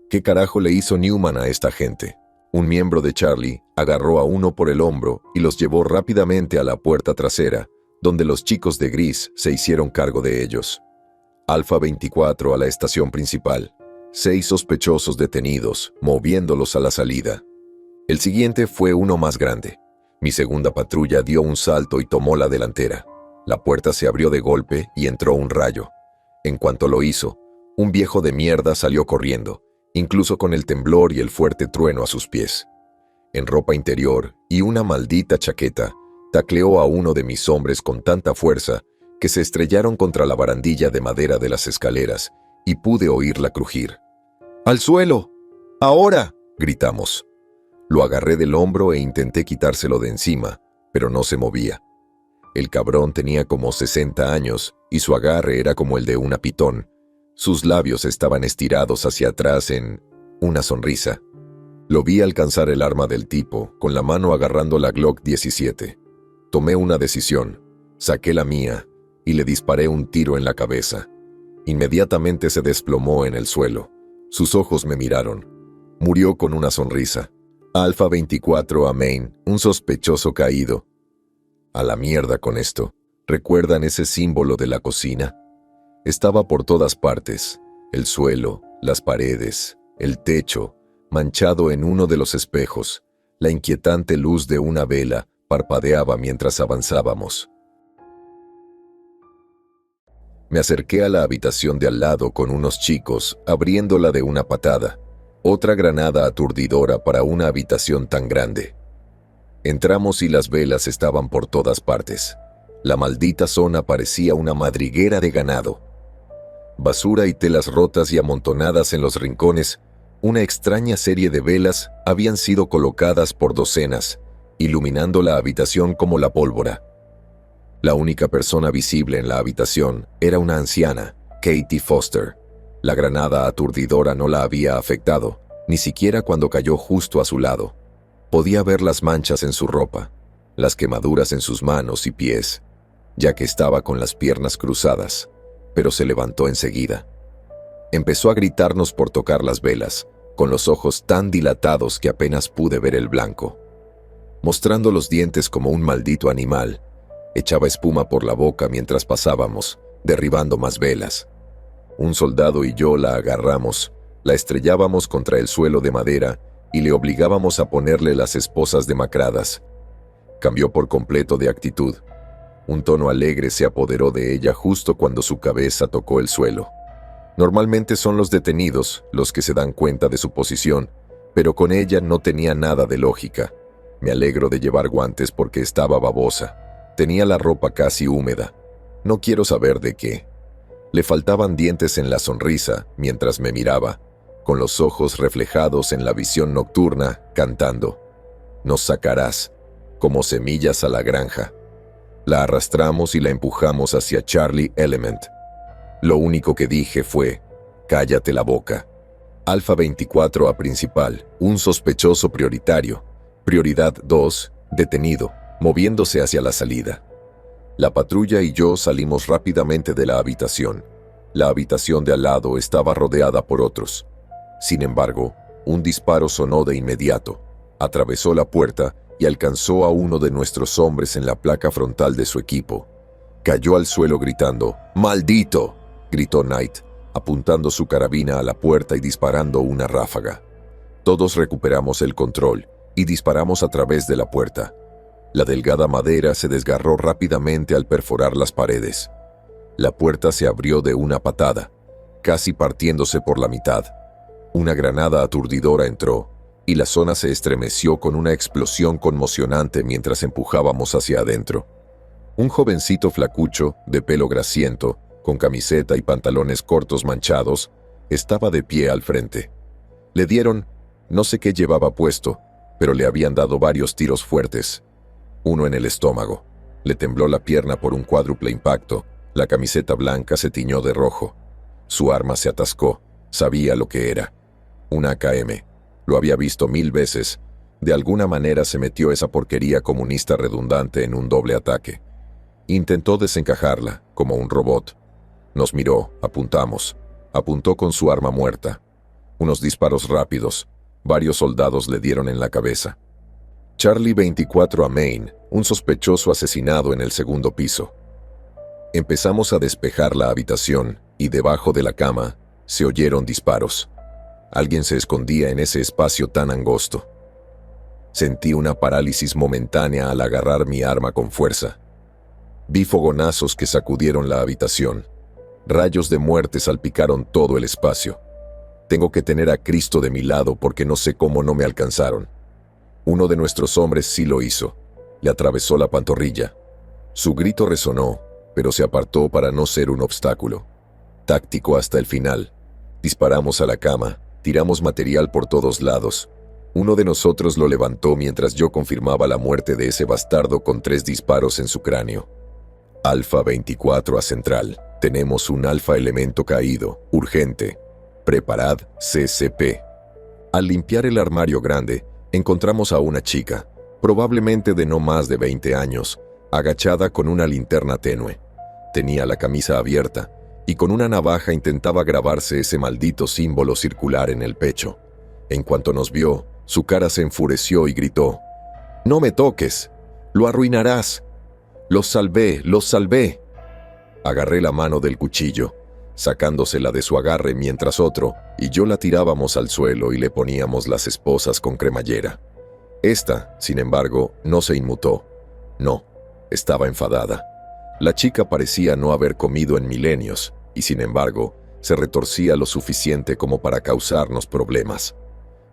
¿Qué carajo le hizo Newman a esta gente? Un miembro de Charlie agarró a uno por el hombro y los llevó rápidamente a la puerta trasera, donde los chicos de gris se hicieron cargo de ellos. Alfa 24 a la estación principal. 6 sospechosos detenidos, moviéndolos a la salida. El siguiente fue uno más grande. Mi segunda patrulla dio un salto y tomó la delantera. La puerta se abrió de golpe y entró un rayo. En cuanto lo hizo, un viejo de mierda salió corriendo, incluso con el temblor y el fuerte trueno a sus pies. En ropa interior y una maldita chaqueta, tacleó a uno de mis hombres con tanta fuerza que se estrellaron contra la barandilla de madera de las escaleras y pude oírla crujir. «¡Al suelo! ¡Ahora!», gritamos. Lo agarré del hombro e intenté quitárselo de encima, pero no se movía. El cabrón tenía como 60 años y su agarre era como el de una pitón. Sus labios estaban estirados hacia atrás en una sonrisa. Lo vi alcanzar el arma del tipo, con la mano agarrando la Glock 17. Tomé una decisión, saqué la mía y le disparé un tiro en la cabeza. Inmediatamente se desplomó en el suelo. Sus ojos me miraron. Murió con una sonrisa. Alfa 24 a Maine, un sospechoso caído. A la mierda con esto. ¿Recuerdan ese símbolo de la cocina? Estaba por todas partes. El suelo, las paredes, el techo, manchado en uno de los espejos. La inquietante luz de una vela parpadeaba mientras avanzábamos. Me acerqué a la habitación de al lado con unos chicos, abriéndola de una patada. Otra granada aturdidora para una habitación tan grande. Entramos y las velas estaban por todas partes. La maldita zona parecía una madriguera de ganado. Basura y telas rotas y amontonadas en los rincones, una extraña serie de velas habían sido colocadas por docenas, iluminando la habitación como la pólvora. La única persona visible en la habitación era una anciana, Katie Foster. La granada aturdidora no la había afectado, ni siquiera cuando cayó justo a su lado. Podía ver las manchas en su ropa, las quemaduras en sus manos y pies, ya que estaba con las piernas cruzadas, pero se levantó enseguida. Empezó a gritarnos por tocar las velas, con los ojos tan dilatados que apenas pude ver el blanco. Mostrando los dientes como un maldito animal, echaba espuma por la boca mientras pasábamos, derribando más velas. Un soldado y yo la agarramos, la estrellábamos contra el suelo de madera y le obligábamos a ponerle las esposas demacradas. Cambió por completo de actitud. Un tono alegre se apoderó de ella justo cuando su cabeza tocó el suelo. Normalmente son los detenidos los que se dan cuenta de su posición, pero con ella no tenía nada de lógica. Me alegro de llevar guantes porque estaba babosa. Tenía la ropa casi húmeda. No quiero saber de qué. Le faltaban dientes en la sonrisa mientras me miraba, con los ojos reflejados en la visión nocturna, cantando. Nos sacarás, como semillas a la granja. La arrastramos y la empujamos hacia Charlie Element. Lo único que dije fue, cállate la boca. Alfa 24 a principal, un sospechoso prioritario. Prioridad 2, detenido, moviéndose hacia la salida. La patrulla y yo salimos rápidamente de la habitación. La habitación de al lado estaba rodeada por otros. Sin embargo, un disparo sonó de inmediato, atravesó la puerta y alcanzó a uno de nuestros hombres en la placa frontal de su equipo. Cayó al suelo gritando, ¡maldito!, gritó Knight, apuntando su carabina a la puerta y disparando una ráfaga. Todos recuperamos el control y disparamos a través de la puerta. La delgada madera se desgarró rápidamente al perforar las paredes. La puerta se abrió de una patada, casi partiéndose por la mitad. Una granada aturdidora entró, y la zona se estremeció con una explosión conmocionante mientras empujábamos hacia adentro. Un jovencito flacucho, de pelo grasiento, con camiseta y pantalones cortos manchados, estaba de pie al frente. Le dieron, no sé qué llevaba puesto, pero le habían dado varios tiros fuertes. Uno en el estómago. Le tembló la pierna por un cuádruple impacto. La camiseta blanca se tiñó de rojo. Su arma se atascó. Sabía lo que era. Un AKM. Lo había visto 1000 veces. De alguna manera se metió esa porquería comunista redundante en un doble ataque. Intentó desencajarla, como un robot. Nos miró, apuntamos. Apuntó con su arma muerta. Unos disparos rápidos. Varios soldados le dieron en la cabeza. Charlie 24 a Maine, un sospechoso asesinado en el segundo piso. Empezamos a despejar la habitación y debajo de la cama se oyeron disparos. Alguien se escondía en ese espacio tan angosto. Sentí una parálisis momentánea al agarrar mi arma con fuerza. Vi fogonazos que sacudieron la habitación. Rayos de muerte salpicaron todo el espacio. Tengo que tener a Cristo de mi lado porque no sé cómo no me alcanzaron. Uno de nuestros hombres sí lo hizo. Le atravesó la pantorrilla. Su grito resonó, pero se apartó para no ser un obstáculo. Táctico hasta el final. Disparamos a la cama, tiramos material por todos lados. Uno de nosotros lo levantó mientras yo confirmaba la muerte de ese bastardo con 3 disparos en su cráneo. Alfa 24 a Central. Tenemos un alfa elemento caído, urgente. Preparad CCP. Al limpiar el armario grande, encontramos a una chica, probablemente de no más de 20 años, agachada con una linterna tenue. Tenía la camisa abierta y con una navaja intentaba grabarse ese maldito símbolo circular en el pecho. En cuanto nos vio, su cara se enfureció y gritó: «¡No me toques! ¡Lo arruinarás! ¡Los salvé! ¡Los salvé!». Agarré la mano del cuchillo, sacándosela de su agarre mientras otro y yo la tirábamos al suelo y le poníamos las esposas con cremallera. Esta, sin embargo, no se inmutó. No, estaba enfadada. La chica parecía no haber comido en milenios y, sin embargo, se retorcía lo suficiente como para causarnos problemas.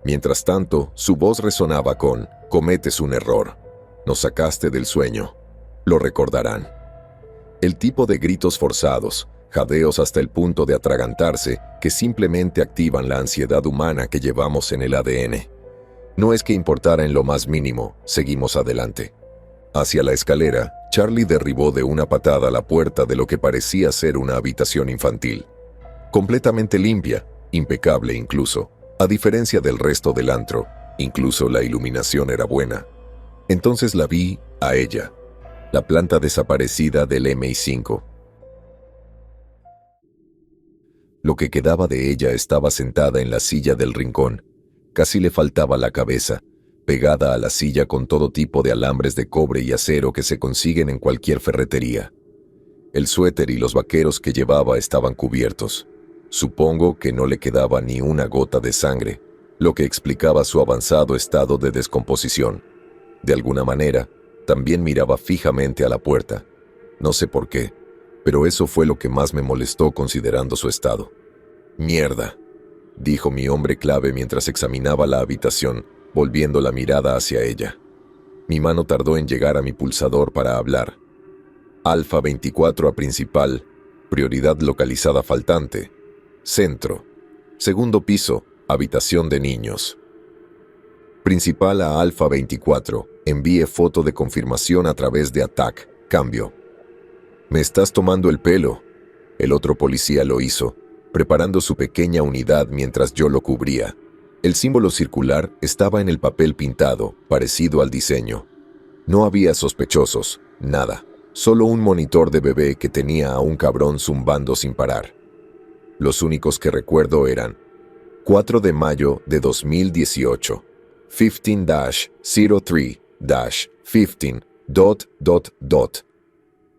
Mientras tanto, su voz resonaba con: «Cometes un error. Nos sacaste del sueño. Lo recordarán». El tipo de gritos forzados, jadeos hasta el punto de atragantarse, que simplemente activan la ansiedad humana que llevamos en el ADN. No es que importara en lo más mínimo, seguimos adelante. Hacia la escalera, Charlie derribó de una patada la puerta de lo que parecía ser una habitación infantil. Completamente limpia, impecable incluso, a diferencia del resto del antro, incluso la iluminación era buena. Entonces la vi a ella, la planta desaparecida del MI5. Lo que quedaba de ella estaba sentada en la silla del rincón. Casi le faltaba la cabeza, pegada a la silla con todo tipo de alambres de cobre y acero que se consiguen en cualquier ferretería. El suéter y los vaqueros que llevaba estaban cubiertos. Supongo que no le quedaba ni una gota de sangre, lo que explicaba su avanzado estado de descomposición. De alguna manera, también miraba fijamente a la puerta. No sé por qué, pero eso fue lo que más me molestó considerando su estado. «Mierda», dijo mi hombre clave mientras examinaba la habitación, volviendo la mirada hacia ella. Mi mano tardó en llegar a mi pulsador para hablar. Alfa 24 a principal, prioridad localizada faltante. Centro. Segundo piso, habitación de niños. Principal a Alfa 24, envíe foto de confirmación a través de ATAC. Cambio. «Me estás tomando el pelo». El otro policía lo hizo, preparando su pequeña unidad mientras yo lo cubría. El símbolo circular estaba en el papel pintado, parecido al diseño. No había sospechosos, nada. Solo un monitor de bebé que tenía a un cabrón zumbando sin parar. Los únicos que recuerdo eran 4 de mayo de 2018, 15-03-15.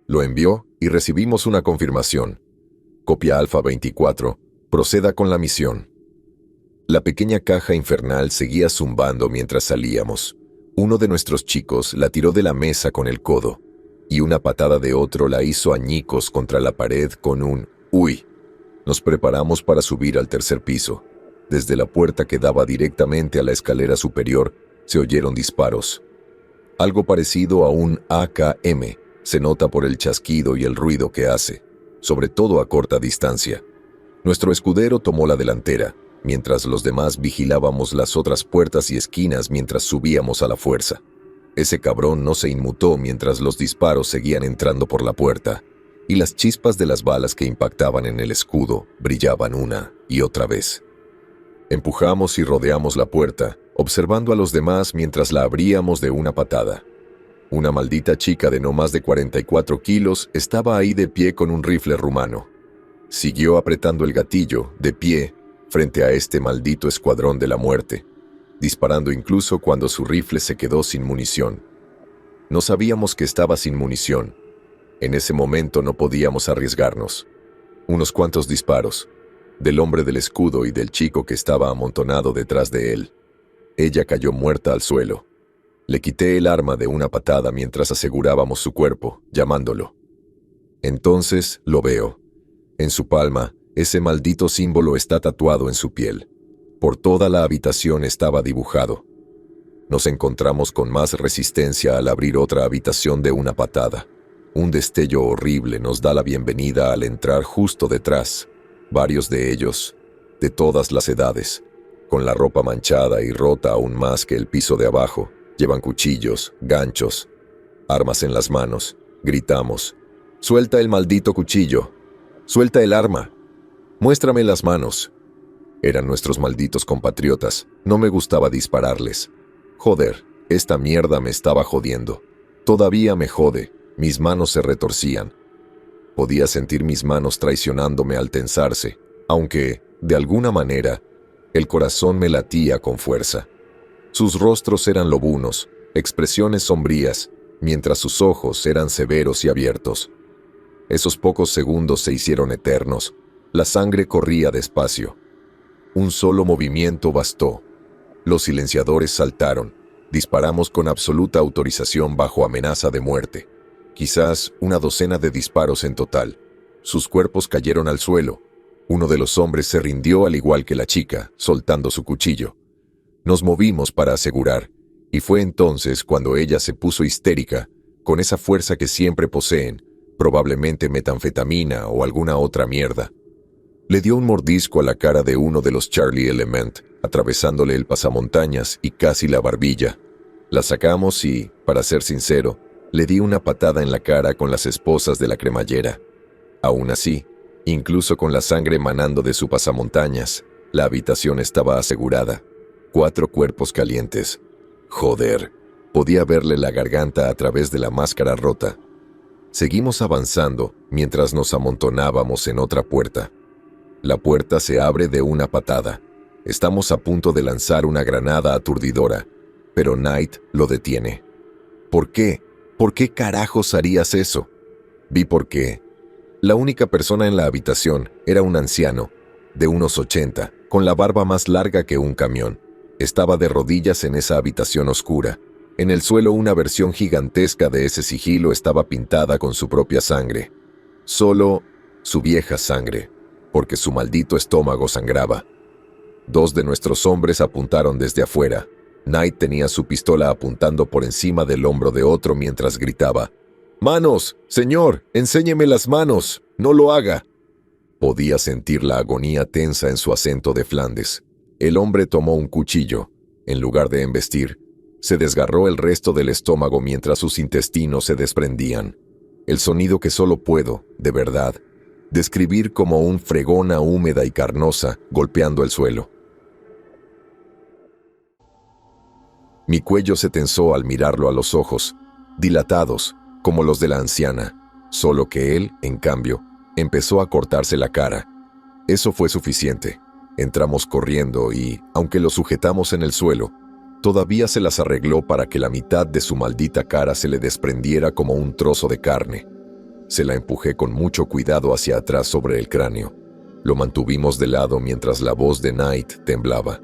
Lo envió y recibimos una confirmación. Copia Alfa 24, proceda con la misión. La pequeña caja infernal seguía zumbando mientras salíamos. Uno de nuestros chicos la tiró de la mesa con el codo, y una patada de otro la hizo añicos contra la pared con un «uy». Nos preparamos para subir al tercer piso. Desde la puerta que daba directamente a la escalera superior, se oyeron disparos. Algo parecido a un AKM se nota por el chasquido y el ruido que hace, sobre todo a corta distancia. Nuestro escudero tomó la delantera, mientras los demás vigilábamos las otras puertas y esquinas mientras subíamos a la fuerza. Ese cabrón no se inmutó mientras los disparos seguían entrando por la puerta, y las chispas de las balas que impactaban en el escudo brillaban una y otra vez. Empujamos y rodeamos la puerta, observando a los demás mientras la abríamos de una patada. Una maldita chica de no más de 44 kilos estaba ahí de pie con un rifle rumano. Siguió apretando el gatillo, de pie, frente a este maldito escuadrón de la muerte, disparando incluso cuando su rifle se quedó sin munición. No sabíamos que estaba sin munición. En ese momento no podíamos arriesgarnos. Unos cuantos disparos, del hombre del escudo y del chico que estaba amontonado detrás de él. Ella cayó muerta al suelo. Le quité el arma de una patada mientras asegurábamos su cuerpo, llamándolo. Entonces lo veo. En su palma, ese maldito símbolo está tatuado en su piel. Por toda la habitación estaba dibujado. Nos encontramos con más resistencia al abrir otra habitación de una patada. Un destello horrible nos da la bienvenida al entrar justo detrás. Varios de ellos, de todas las edades, con la ropa manchada y rota aún más que el piso de abajo, llevan cuchillos, ganchos, armas en las manos. Gritamos: «¡Suelta el maldito cuchillo! ¡Suelta el arma! ¡Muéstrame las manos!». Eran nuestros malditos compatriotas. No me gustaba dispararles. Joder, esta mierda me estaba jodiendo. Todavía me jode. Mis manos se retorcían. Podía sentir mis manos traicionándome al tensarse, aunque, de alguna manera, el corazón me latía con fuerza. Sus rostros eran lobunos, expresiones sombrías, mientras sus ojos eran severos y abiertos. Esos pocos segundos se hicieron eternos. La sangre corría despacio. Un solo movimiento bastó. Los silenciadores saltaron. Disparamos con absoluta autorización bajo amenaza de muerte. Quizás una docena de disparos en total. Sus cuerpos cayeron al suelo. Uno de los hombres se rindió al igual que la chica, soltando su cuchillo. Nos movimos para asegurar, y fue entonces cuando ella se puso histérica, con esa fuerza que siempre poseen, probablemente metanfetamina o alguna otra mierda. Le dio un mordisco a la cara de uno de los Charlie Element, atravesándole el pasamontañas y casi la barbilla. La sacamos y, para ser sincero, le di una patada en la cara con las esposas de la cremallera. Aún así, incluso con la sangre manando de su pasamontañas, la habitación estaba asegurada. 4 cuerpos calientes. Joder, podía verle la garganta a través de la máscara rota. Seguimos avanzando mientras nos amontonábamos en otra puerta. La puerta se abre de una patada. Estamos a punto de lanzar una granada aturdidora, pero Knight lo detiene. ¿Por qué? ¿Por qué carajos harías eso? Vi por qué. La única persona en la habitación era un anciano, de unos 80, con la barba más larga que un camión. Estaba de rodillas en esa habitación oscura. En el suelo una versión gigantesca de ese sigilo estaba pintada con su propia sangre. Solo su vieja sangre, porque su maldito estómago sangraba. 2 de nuestros hombres apuntaron desde afuera. Knight tenía su pistola apuntando por encima del hombro de otro mientras gritaba: «¡Manos! Señor, enséñeme las manos. No lo haga». Podía sentir la agonía tensa en su acento de Flandes. El hombre tomó un cuchillo. En lugar de embestir, se desgarró el resto del estómago mientras sus intestinos se desprendían. El sonido que solo puedo, de verdad, describir como un fregona húmeda y carnosa golpeando el suelo. Mi cuello se tensó al mirarlo a los ojos, dilatados, como los de la anciana, solo que él, en cambio, empezó a cortarse la cara. Eso fue suficiente. Entramos corriendo y, aunque lo sujetamos en el suelo, todavía se las arregló para que la mitad de su maldita cara se le desprendiera como un trozo de carne. Se la empujé con mucho cuidado hacia atrás sobre el cráneo. Lo mantuvimos de lado mientras la voz de Knight temblaba.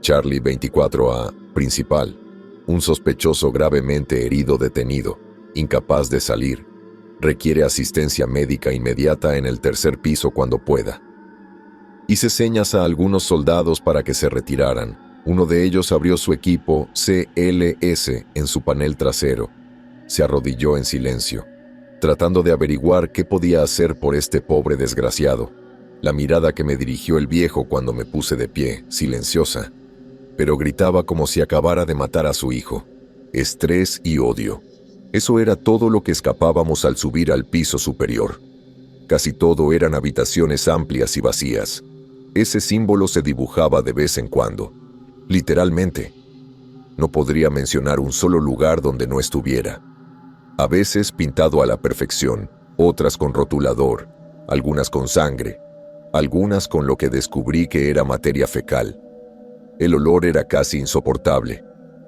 Charlie 24A, principal. Un sospechoso gravemente herido detenido, incapaz de salir. Requiere asistencia médica inmediata en el tercer piso cuando pueda. Hice señas a algunos soldados para que se retiraran. Uno de ellos abrió su equipo CLS en su panel trasero. Se arrodilló en silencio, tratando de averiguar qué podía hacer por este pobre desgraciado. La mirada que me dirigió el viejo cuando me puse de pie, silenciosa, pero gritaba como si acabara de matar a su hijo. Estrés y odio. Eso era todo lo que escapábamos al subir al piso superior. Casi todo eran habitaciones amplias y vacías. Ese símbolo se dibujaba de vez en cuando. Literalmente. No podría mencionar un solo lugar donde no estuviera. A veces pintado a la perfección, otras con rotulador, algunas con sangre, algunas con lo que descubrí que era materia fecal. El olor era casi insoportable,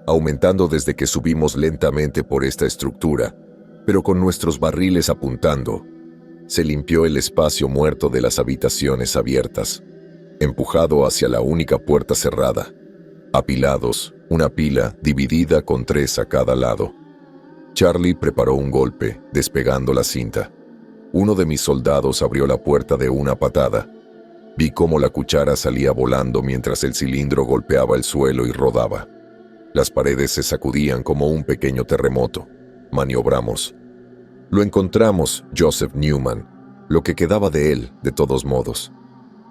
aumentando desde que subimos lentamente por esta estructura, pero con nuestros barriles apuntando. Se limpió el espacio muerto de las habitaciones abiertas, empujado hacia la única puerta cerrada. Apilados, una pila dividida con 3 a cada lado. Charlie preparó un golpe, despegando la cinta. Uno de mis soldados abrió la puerta de una patada. Vi cómo la cuchara salía volando mientras el cilindro golpeaba el suelo y rodaba. Las paredes se sacudían como un pequeño terremoto. Maniobramos. Lo encontramos, Joseph Newman, lo que quedaba de él, de todos modos.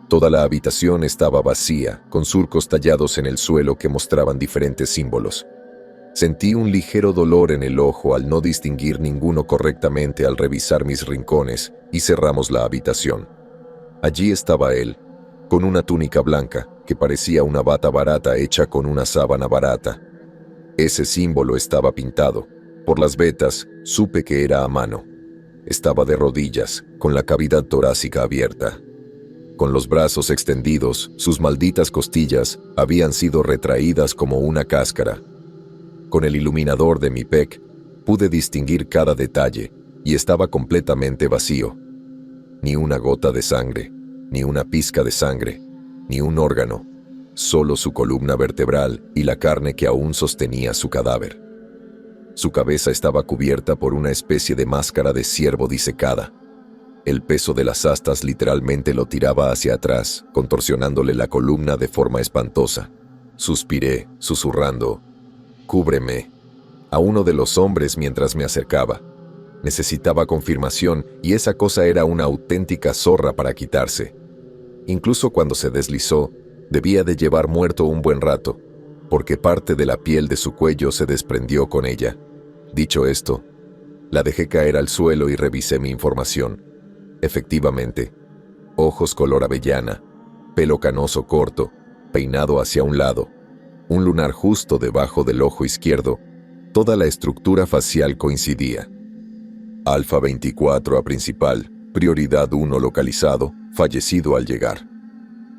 Toda la habitación estaba vacía, con surcos tallados en el suelo que mostraban diferentes símbolos. Sentí un ligero dolor en el ojo al no distinguir ninguno correctamente al revisar mis rincones y cerramos la habitación. Allí estaba él, con una túnica blanca que parecía una bata barata hecha con una sábana barata. Ese símbolo estaba pintado. Por las vetas supe que era a mano. Estaba de rodillas, con la cavidad torácica abierta. Con los brazos extendidos, sus malditas costillas habían sido retraídas como una cáscara. Con el iluminador de mi PEC pude distinguir cada detalle y estaba completamente vacío. Ni una gota de sangre, ni una pizca de sangre, ni un órgano, solo su columna vertebral y la carne que aún sostenía su cadáver. Su cabeza estaba cubierta por una especie de máscara de ciervo disecada. El peso de las astas literalmente lo tiraba hacia atrás, contorsionándole la columna de forma espantosa. Suspiré, susurrando, «Cúbreme», a uno de los hombres mientras me acercaba. Necesitaba confirmación y esa cosa era una auténtica zorra para quitarse. Incluso cuando se deslizó, debía de llevar muerto un buen rato, porque parte de la piel de su cuello se desprendió con ella. Dicho esto, la dejé caer al suelo y revisé mi información. Efectivamente, ojos color avellana, pelo canoso corto, peinado hacia un lado, un lunar justo debajo del ojo izquierdo, toda la estructura facial coincidía. Alfa 24 a principal, prioridad 1 localizado, fallecido al llegar.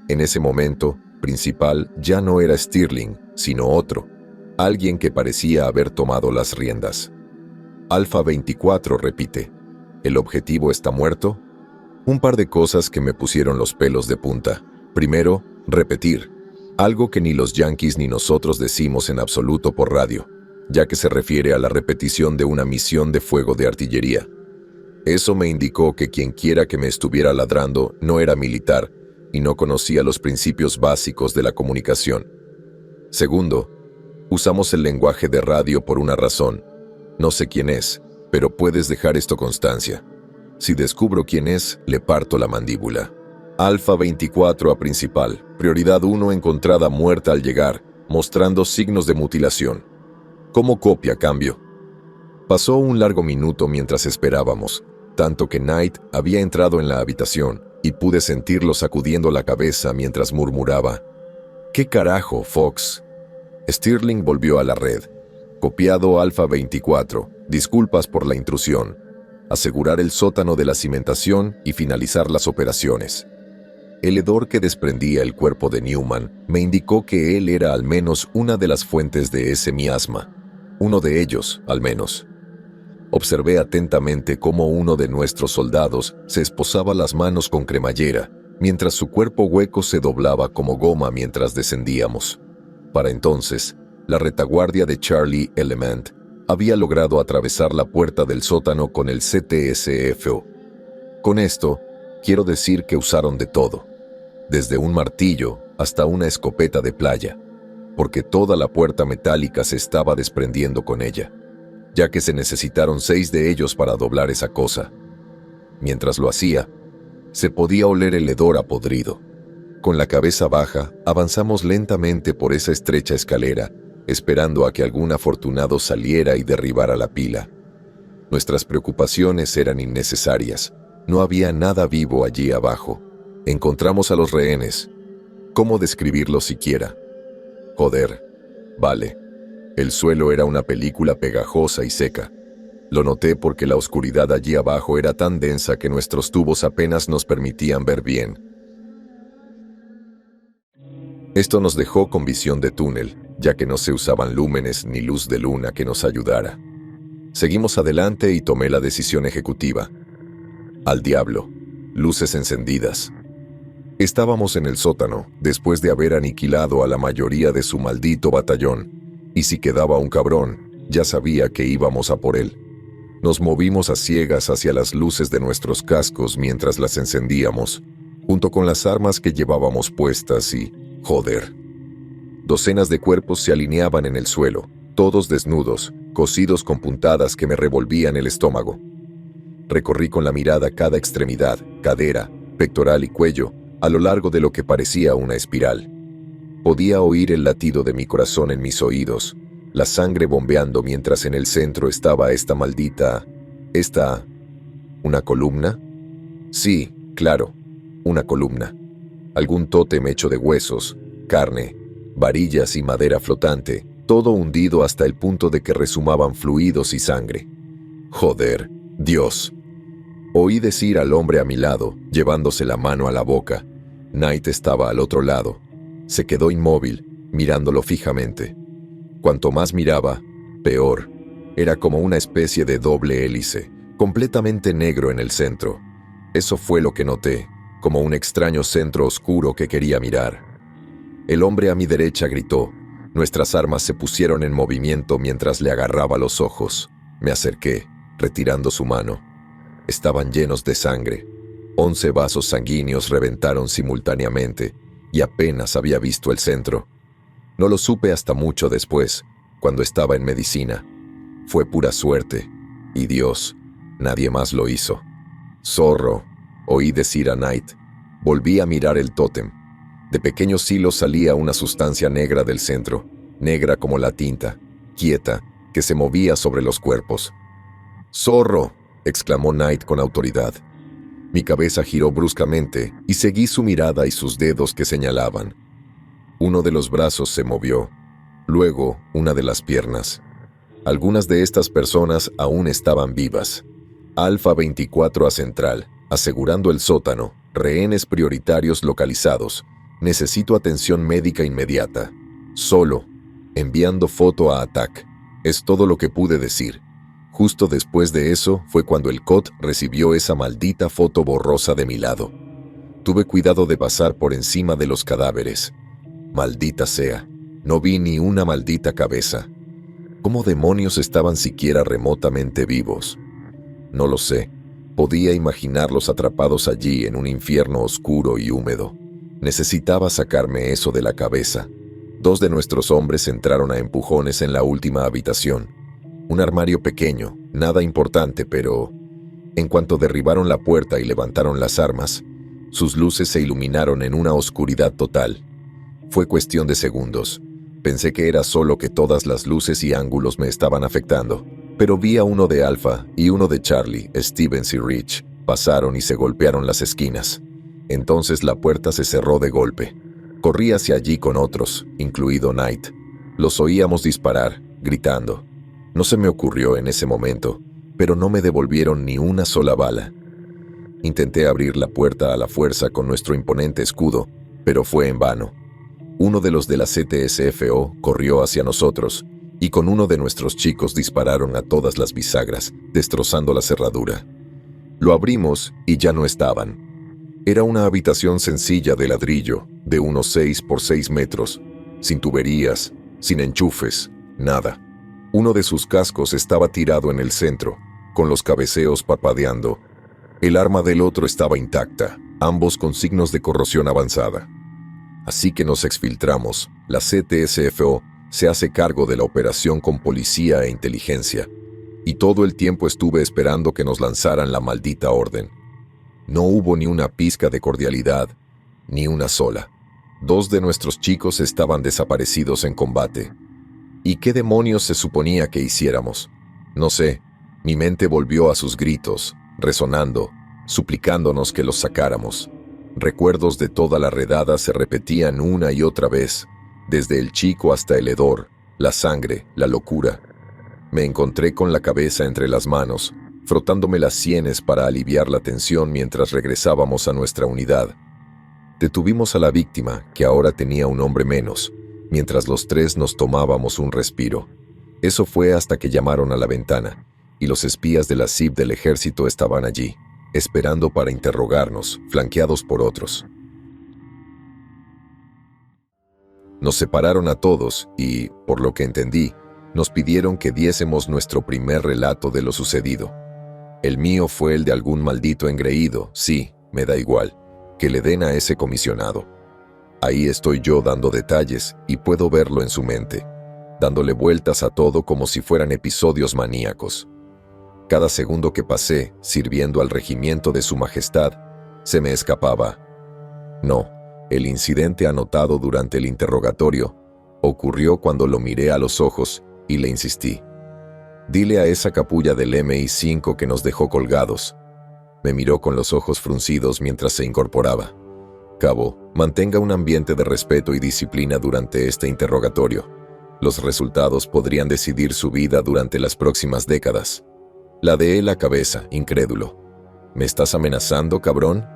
En ese momento, principal ya no era Stirling, sino otro, alguien que parecía haber tomado las riendas. Alfa 24 repite, ¿el objetivo está muerto? Un par de cosas que me pusieron los pelos de punta. Primero, repetir, algo que ni los yanquis ni nosotros decimos en absoluto por radio, ya que se refiere a la repetición de una misión de fuego de artillería. Eso me indicó que quien quiera que me estuviera ladrando no era militar y no conocía los principios básicos de la comunicación. Segundo, usamos el lenguaje de radio por una razón. No sé quién es, pero puedes dejar esto constancia. Si descubro quién es, le parto la mandíbula. Alfa 24 a principal, prioridad 1 encontrada muerta al llegar, mostrando signos de mutilación. ¿Cómo copia cambio? Pasó un largo minuto mientras esperábamos, tanto que Knight había entrado en la habitación y pude sentirlo sacudiendo la cabeza mientras murmuraba, «¿Qué carajo, Fox?» Stirling volvió a la red. Copiado Alfa 24, disculpas por la intrusión. Asegurar el sótano de la cimentación y finalizar las operaciones. El hedor que desprendía el cuerpo de Newman me indicó que él era al menos una de las fuentes de ese miasma. Uno de ellos, al menos. Observé atentamente cómo uno de nuestros soldados se esposaba las manos con cremallera mientras su cuerpo hueco se doblaba como goma mientras descendíamos. Para entonces, la retaguardia de Charlie Element había logrado atravesar la puerta del sótano con el CTSFO. Con esto, quiero decir que usaron de todo, desde un martillo hasta una escopeta de playa, porque toda la puerta metálica se estaba desprendiendo con ella, ya que se necesitaron 6 de ellos para doblar esa cosa. Mientras lo hacía, se podía oler el hedor a podrido. Con la cabeza baja, avanzamos lentamente por esa estrecha escalera, esperando a que algún afortunado saliera y derribara la pila. Nuestras preocupaciones eran innecesarias. No había nada vivo allí abajo. Encontramos a los rehenes. ¿Cómo describirlos siquiera? Joder. Vale. El suelo era una película pegajosa y seca. Lo noté porque la oscuridad allí abajo era tan densa que nuestros tubos apenas nos permitían ver bien. Esto nos dejó con visión de túnel, ya que no se usaban lúmenes ni luz de luna que nos ayudara. Seguimos adelante y tomé la decisión ejecutiva. Al diablo. Luces encendidas. Estábamos en el sótano, después de haber aniquilado a la mayoría de su maldito batallón, y si quedaba un cabrón, ya sabía que íbamos a por él. Nos movimos a ciegas hacia las luces de nuestros cascos mientras las encendíamos, junto con las armas que llevábamos puestas y, joder. Docenas de cuerpos se alineaban en el suelo, todos desnudos, cosidos con puntadas que me revolvían el estómago. Recorrí con la mirada cada extremidad, cadera, pectoral y cuello, a lo largo de lo que parecía una espiral. Podía oír el latido de mi corazón en mis oídos, la sangre bombeando mientras en el centro estaba esta maldita... ¿Una columna? Sí, claro, una columna. Algún tótem hecho de huesos, carne, varillas y madera flotante, todo hundido hasta el punto de que resumaban fluidos y sangre. Joder, Dios. Oí decir al hombre a mi lado, llevándose la mano a la boca. Knight estaba al otro lado. Se quedó inmóvil, mirándolo fijamente. Cuanto más miraba, peor. Era como una especie de doble hélice, completamente negro en el centro. Eso fue lo que noté, como un extraño centro oscuro que quería mirar. El hombre a mi derecha gritó. Nuestras armas se pusieron en movimiento mientras le agarraba los ojos. Me acerqué, retirando su mano. Estaban llenos de sangre. 11 vasos sanguíneos reventaron simultáneamente, y apenas había visto el centro. No lo supe hasta mucho después, cuando estaba en medicina. Fue pura suerte, y Dios, nadie más lo hizo. Zorro, oí decir a Knight. Volví a mirar el tótem. De pequeños hilos salía una sustancia negra del centro, negra como la tinta, quieta, que se movía sobre los cuerpos. ¡Zorro!, exclamó Knight con autoridad. Mi cabeza giró bruscamente y seguí su mirada y sus dedos que señalaban. Uno de los brazos se movió, luego una de las piernas. Algunas de estas personas aún estaban vivas. Alfa 24 a Central, asegurando el sótano, rehenes prioritarios localizados. Necesito atención médica inmediata. Solo, enviando foto a ATAC. Es todo lo que pude decir. Justo después de eso fue cuando el COT recibió esa maldita foto borrosa de mi lado. Tuve cuidado de pasar por encima de los cadáveres. Maldita sea, no vi ni una maldita cabeza. ¿Cómo demonios estaban siquiera remotamente vivos? No lo sé. Podía imaginarlos atrapados allí en un infierno oscuro y húmedo. Necesitaba sacarme eso de la cabeza. 2 de nuestros hombres entraron a empujones en la última habitación. Un armario pequeño, nada importante, pero... En cuanto derribaron la puerta y levantaron las armas, sus luces se iluminaron en una oscuridad total. Fue cuestión de segundos. Pensé que era solo que todas las luces y ángulos me estaban afectando, pero vi a uno de Alpha y uno de Charlie, Stevens y Rich, pasaron y se golpearon las esquinas. Entonces la puerta se cerró de golpe. Corrí hacia allí con otros, incluido Knight. Los oíamos disparar, gritando. No se me ocurrió en ese momento, pero no me devolvieron ni una sola bala. Intenté abrir la puerta a la fuerza con nuestro imponente escudo, pero fue en vano. Uno de los de la CTSFO corrió hacia nosotros, y con uno de nuestros chicos dispararon a todas las bisagras, destrozando la cerradura. Lo abrimos y ya no estaban. Era una habitación sencilla de ladrillo, de unos 6 por 6 metros, sin tuberías, sin enchufes, nada. Uno de sus cascos estaba tirado en el centro, con los cabeceos parpadeando. El arma del otro estaba intacta, ambos con signos de corrosión avanzada. Así que nos exfiltramos. La CTSFO se hace cargo de la operación con policía e inteligencia, y todo el tiempo estuve esperando que nos lanzaran la maldita orden. No hubo ni una pizca de cordialidad, ni una sola. 2 de nuestros chicos estaban desaparecidos en combate. ¿Y qué demonios se suponía que hiciéramos? No sé, mi mente volvió a sus gritos, resonando, suplicándonos que los sacáramos. Recuerdos de toda la redada se repetían una y otra vez, desde el chico hasta el hedor, la sangre, la locura. Me encontré con la cabeza entre las manos, frotándome las sienes para aliviar la tensión mientras regresábamos a nuestra unidad. Detuvimos a la víctima, que ahora tenía un hombre menos, mientras los 3 nos tomábamos un respiro. Eso fue hasta que llamaron a la ventana, y los espías de la CIP del ejército estaban allí, esperando para interrogarnos, flanqueados por otros. Nos separaron a todos y, por lo que entendí, nos pidieron que diésemos nuestro primer relato de lo sucedido. El mío fue el de algún maldito engreído, sí, me da igual, que le den a ese comisionado. Ahí estoy yo dando detalles y puedo verlo en su mente, dándole vueltas a todo como si fueran episodios maníacos. Cada segundo que pasé, sirviendo al regimiento de su majestad, se me escapaba. No, el incidente anotado durante el interrogatorio ocurrió cuando lo miré a los ojos y le insistí. Dile a esa capulla del MI5 que nos dejó colgados. Me miró con los ojos fruncidos mientras se incorporaba. Cabo, mantenga un ambiente de respeto y disciplina durante este interrogatorio. Los resultados podrían decidir su vida durante las próximas décadas. Ladeé la cabeza, incrédulo. ¿Me estás amenazando, cabrón?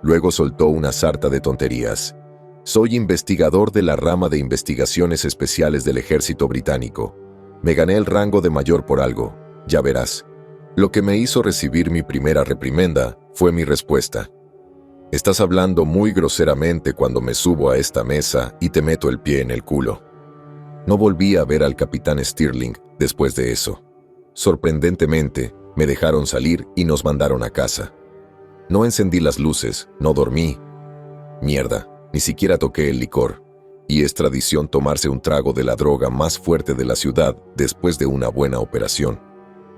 Luego soltó una sarta de tonterías. Soy investigador de la rama de investigaciones especiales del ejército británico. Me gané el rango de mayor por algo, ya verás. Lo que me hizo recibir mi primera reprimenda fue mi respuesta. Estás hablando muy groseramente cuando me subo a esta mesa y te meto el pie en el culo. No volví a ver al capitán Stirling después de eso. Sorprendentemente, me dejaron salir y nos mandaron a casa. No encendí las luces, no dormí. Mierda, ni siquiera toqué el licor. Y es tradición tomarse un trago de la droga más fuerte de la ciudad después de una buena operación.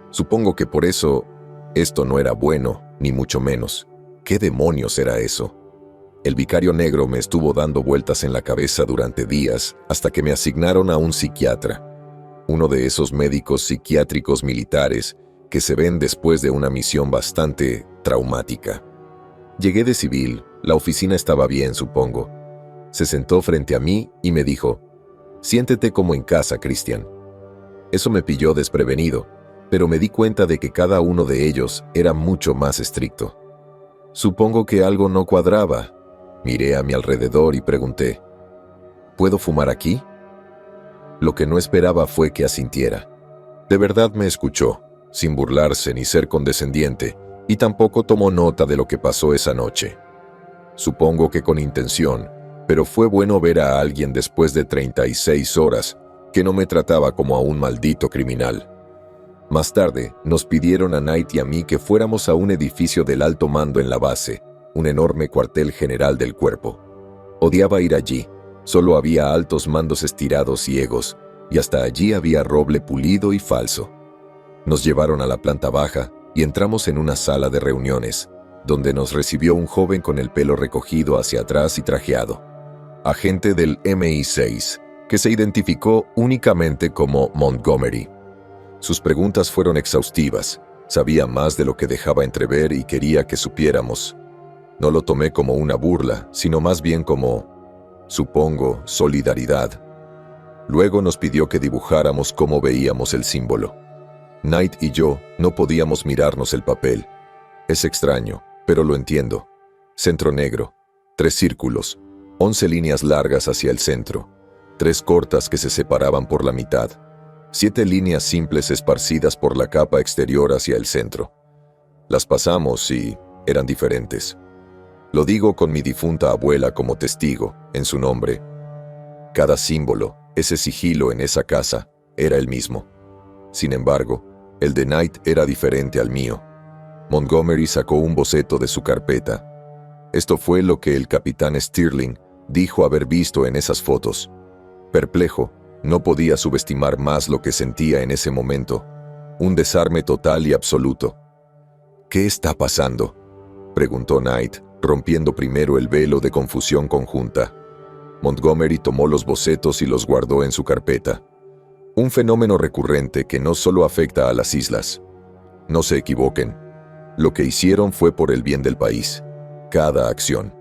Supongo que por eso esto no era bueno, ni mucho menos. ¿Qué demonios era eso? El vicario negro me estuvo dando vueltas en la cabeza durante días hasta que me asignaron a un psiquiatra. Uno de esos médicos psiquiátricos militares que se ven después de una misión bastante traumática. Llegué de civil, la oficina estaba bien, supongo. Se sentó frente a mí y me dijo, «Siéntete como en casa, Christian». Eso me pilló desprevenido, pero me di cuenta de que cada uno de ellos era mucho más estricto. Supongo que algo no cuadraba. Miré a mi alrededor y pregunté, ¿puedo fumar aquí? Lo que no esperaba fue que asintiera. De verdad me escuchó, sin burlarse ni ser condescendiente, y tampoco tomó nota de lo que pasó esa noche. Supongo que con intención, pero fue bueno ver a alguien después de 36 horas que no me trataba como a un maldito criminal. Más tarde, nos pidieron a Knight y a mí que fuéramos a un edificio del alto mando en la base, un enorme cuartel general del cuerpo. Odiaba ir allí, solo había altos mandos estirados ciegos, y hasta allí había roble pulido y falso. Nos llevaron a la planta baja y entramos en una sala de reuniones, donde nos recibió un joven con el pelo recogido hacia atrás y trajeado. Agente del MI6, que se identificó únicamente como Montgomery. Sus preguntas fueron exhaustivas, sabía más de lo que dejaba entrever y quería que supiéramos. No lo tomé como una burla, sino más bien como, supongo, solidaridad. Luego nos pidió que dibujáramos cómo veíamos el símbolo. Knight y yo no podíamos mirarnos el papel. Es extraño, pero lo entiendo. Centro negro, 3 círculos, 11 líneas largas hacia el centro, 3 cortas que se separaban por la mitad, 7 líneas simples esparcidas por la capa exterior hacia el centro. Las pasamos y eran diferentes. Lo digo con mi difunta abuela como testigo, en su nombre. Cada símbolo, ese sigilo en esa casa, era el mismo. Sin embargo, el de Knight era diferente al mío. Montgomery sacó un boceto de su carpeta. Esto fue lo que el capitán Stirling dijo haber visto en esas fotos. Perplejo, no podía subestimar más lo que sentía en ese momento. Un desarme total y absoluto. ¿Qué está pasando?, preguntó Knight, rompiendo primero el velo de confusión conjunta. Montgomery tomó los bocetos y los guardó en su carpeta. Un fenómeno recurrente que no solo afecta a las islas. No se equivoquen. Lo que hicieron fue por el bien del país. Cada acción.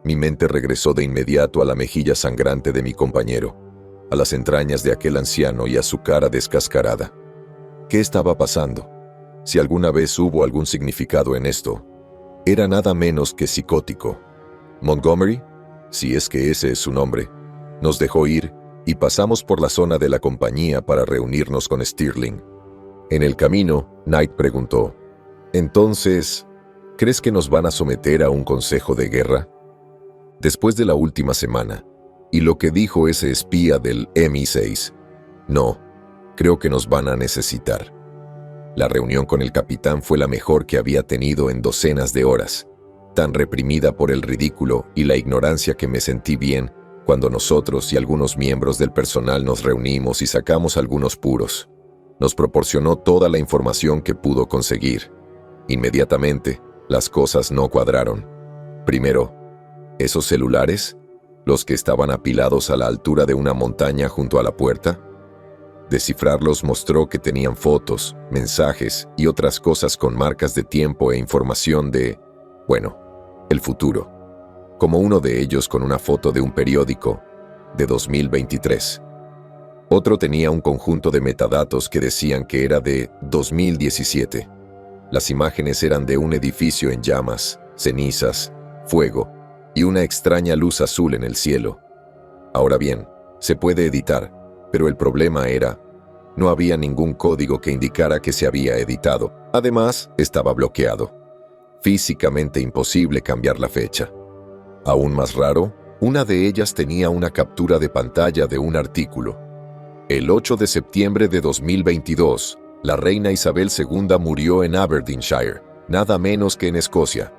Mi mente regresó de inmediato a la mejilla sangrante de mi compañero, a las entrañas de aquel anciano y a su cara descascarada. ¿Qué estaba pasando? Si alguna vez hubo algún significado en esto, era nada menos que psicótico. Montgomery, si es que ese es su nombre, nos dejó ir y pasamos por la zona de la compañía para reunirnos con Stirling. En el camino, Knight preguntó, «Entonces, ¿crees que nos van a someter a un consejo de guerra?» Después de la última semana, y lo que dijo ese espía del MI6, no, creo que nos van a necesitar. La reunión con el capitán fue la mejor que había tenido en docenas de horas, tan reprimida por el ridículo y la ignorancia que me sentí bien cuando nosotros y algunos miembros del personal nos reunimos y sacamos algunos puros. Nos proporcionó toda la información que pudo conseguir. Inmediatamente, las cosas no cuadraron. Primero, ¿esos celulares? ¿Los que estaban apilados a la altura de una montaña junto a la puerta? Descifrarlos mostró que tenían fotos, mensajes y otras cosas con marcas de tiempo e información de, bueno, el futuro. Como uno de ellos con una foto de un periódico de 2023. Otro tenía un conjunto de metadatos que decían que era de 2017. Las imágenes eran de un edificio en llamas, cenizas, fuego y una extraña luz azul en el cielo. Ahora bien, se puede editar, pero el problema era, no había ningún código que indicara que se había editado. Además, estaba bloqueado. Físicamente imposible cambiar la fecha. Aún más raro, una de ellas tenía una captura de pantalla de un artículo. El 8 de septiembre de 2022, la reina Isabel II murió en Aberdeenshire, nada menos que en Escocia.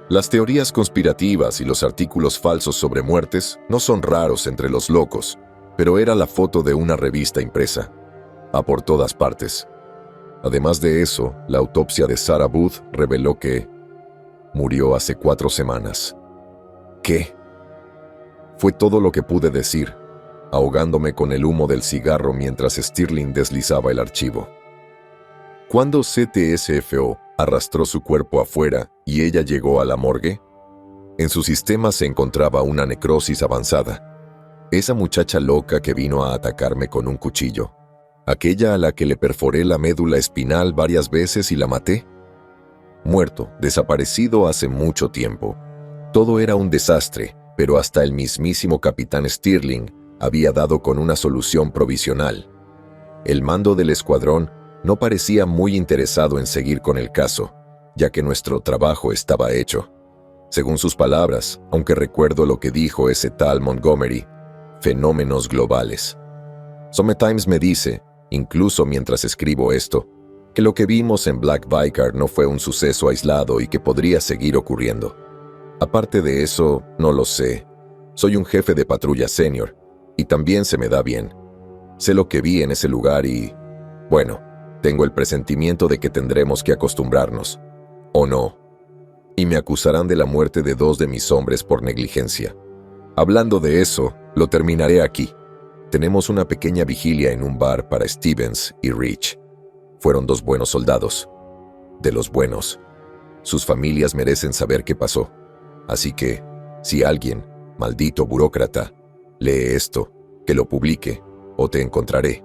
Las teorías conspirativas y los artículos falsos sobre muertes no son raros entre los locos, pero era la foto de una revista impresa, a por todas partes. Además de eso, la autopsia de Sarah Booth reveló que murió hace 4 semanas. ¿Qué? Fue todo lo que pude decir, ahogándome con el humo del cigarro mientras Stirling deslizaba el archivo. Cuando CTSFO arrastró su cuerpo afuera y ella llegó a la morgue, en su sistema se encontraba una necrosis avanzada. Esa muchacha loca que vino a atacarme con un cuchillo, aquella a la que le perforé la médula espinal varias veces y la maté. Muerto, desaparecido hace mucho tiempo. Todo era un desastre, pero hasta el mismísimo capitán Stirling había dado con una solución provisional. El mando del escuadrón no parecía muy interesado en seguir con el caso, ya que nuestro trabajo estaba hecho. Según sus palabras, aunque recuerdo lo que dijo ese tal Montgomery, fenómenos globales. Sometimes me dice, incluso mientras escribo esto, que lo que vimos en Black Vicar no fue un suceso aislado y que podría seguir ocurriendo. Aparte de eso, no lo sé. Soy un jefe de patrulla senior, y también se me da bien. Sé lo que vi en ese lugar y, bueno, tengo el presentimiento de que tendremos que acostumbrarnos. ¿O no? Y me acusarán de la muerte de 2 de mis hombres por negligencia. Hablando de eso, lo terminaré aquí. Tenemos una pequeña vigilia en un bar para Stevens y Rich. Fueron 2 buenos soldados. De los buenos. Sus familias merecen saber qué pasó. Así que, si alguien, maldito burócrata, lee esto, que lo publique, o te encontraré.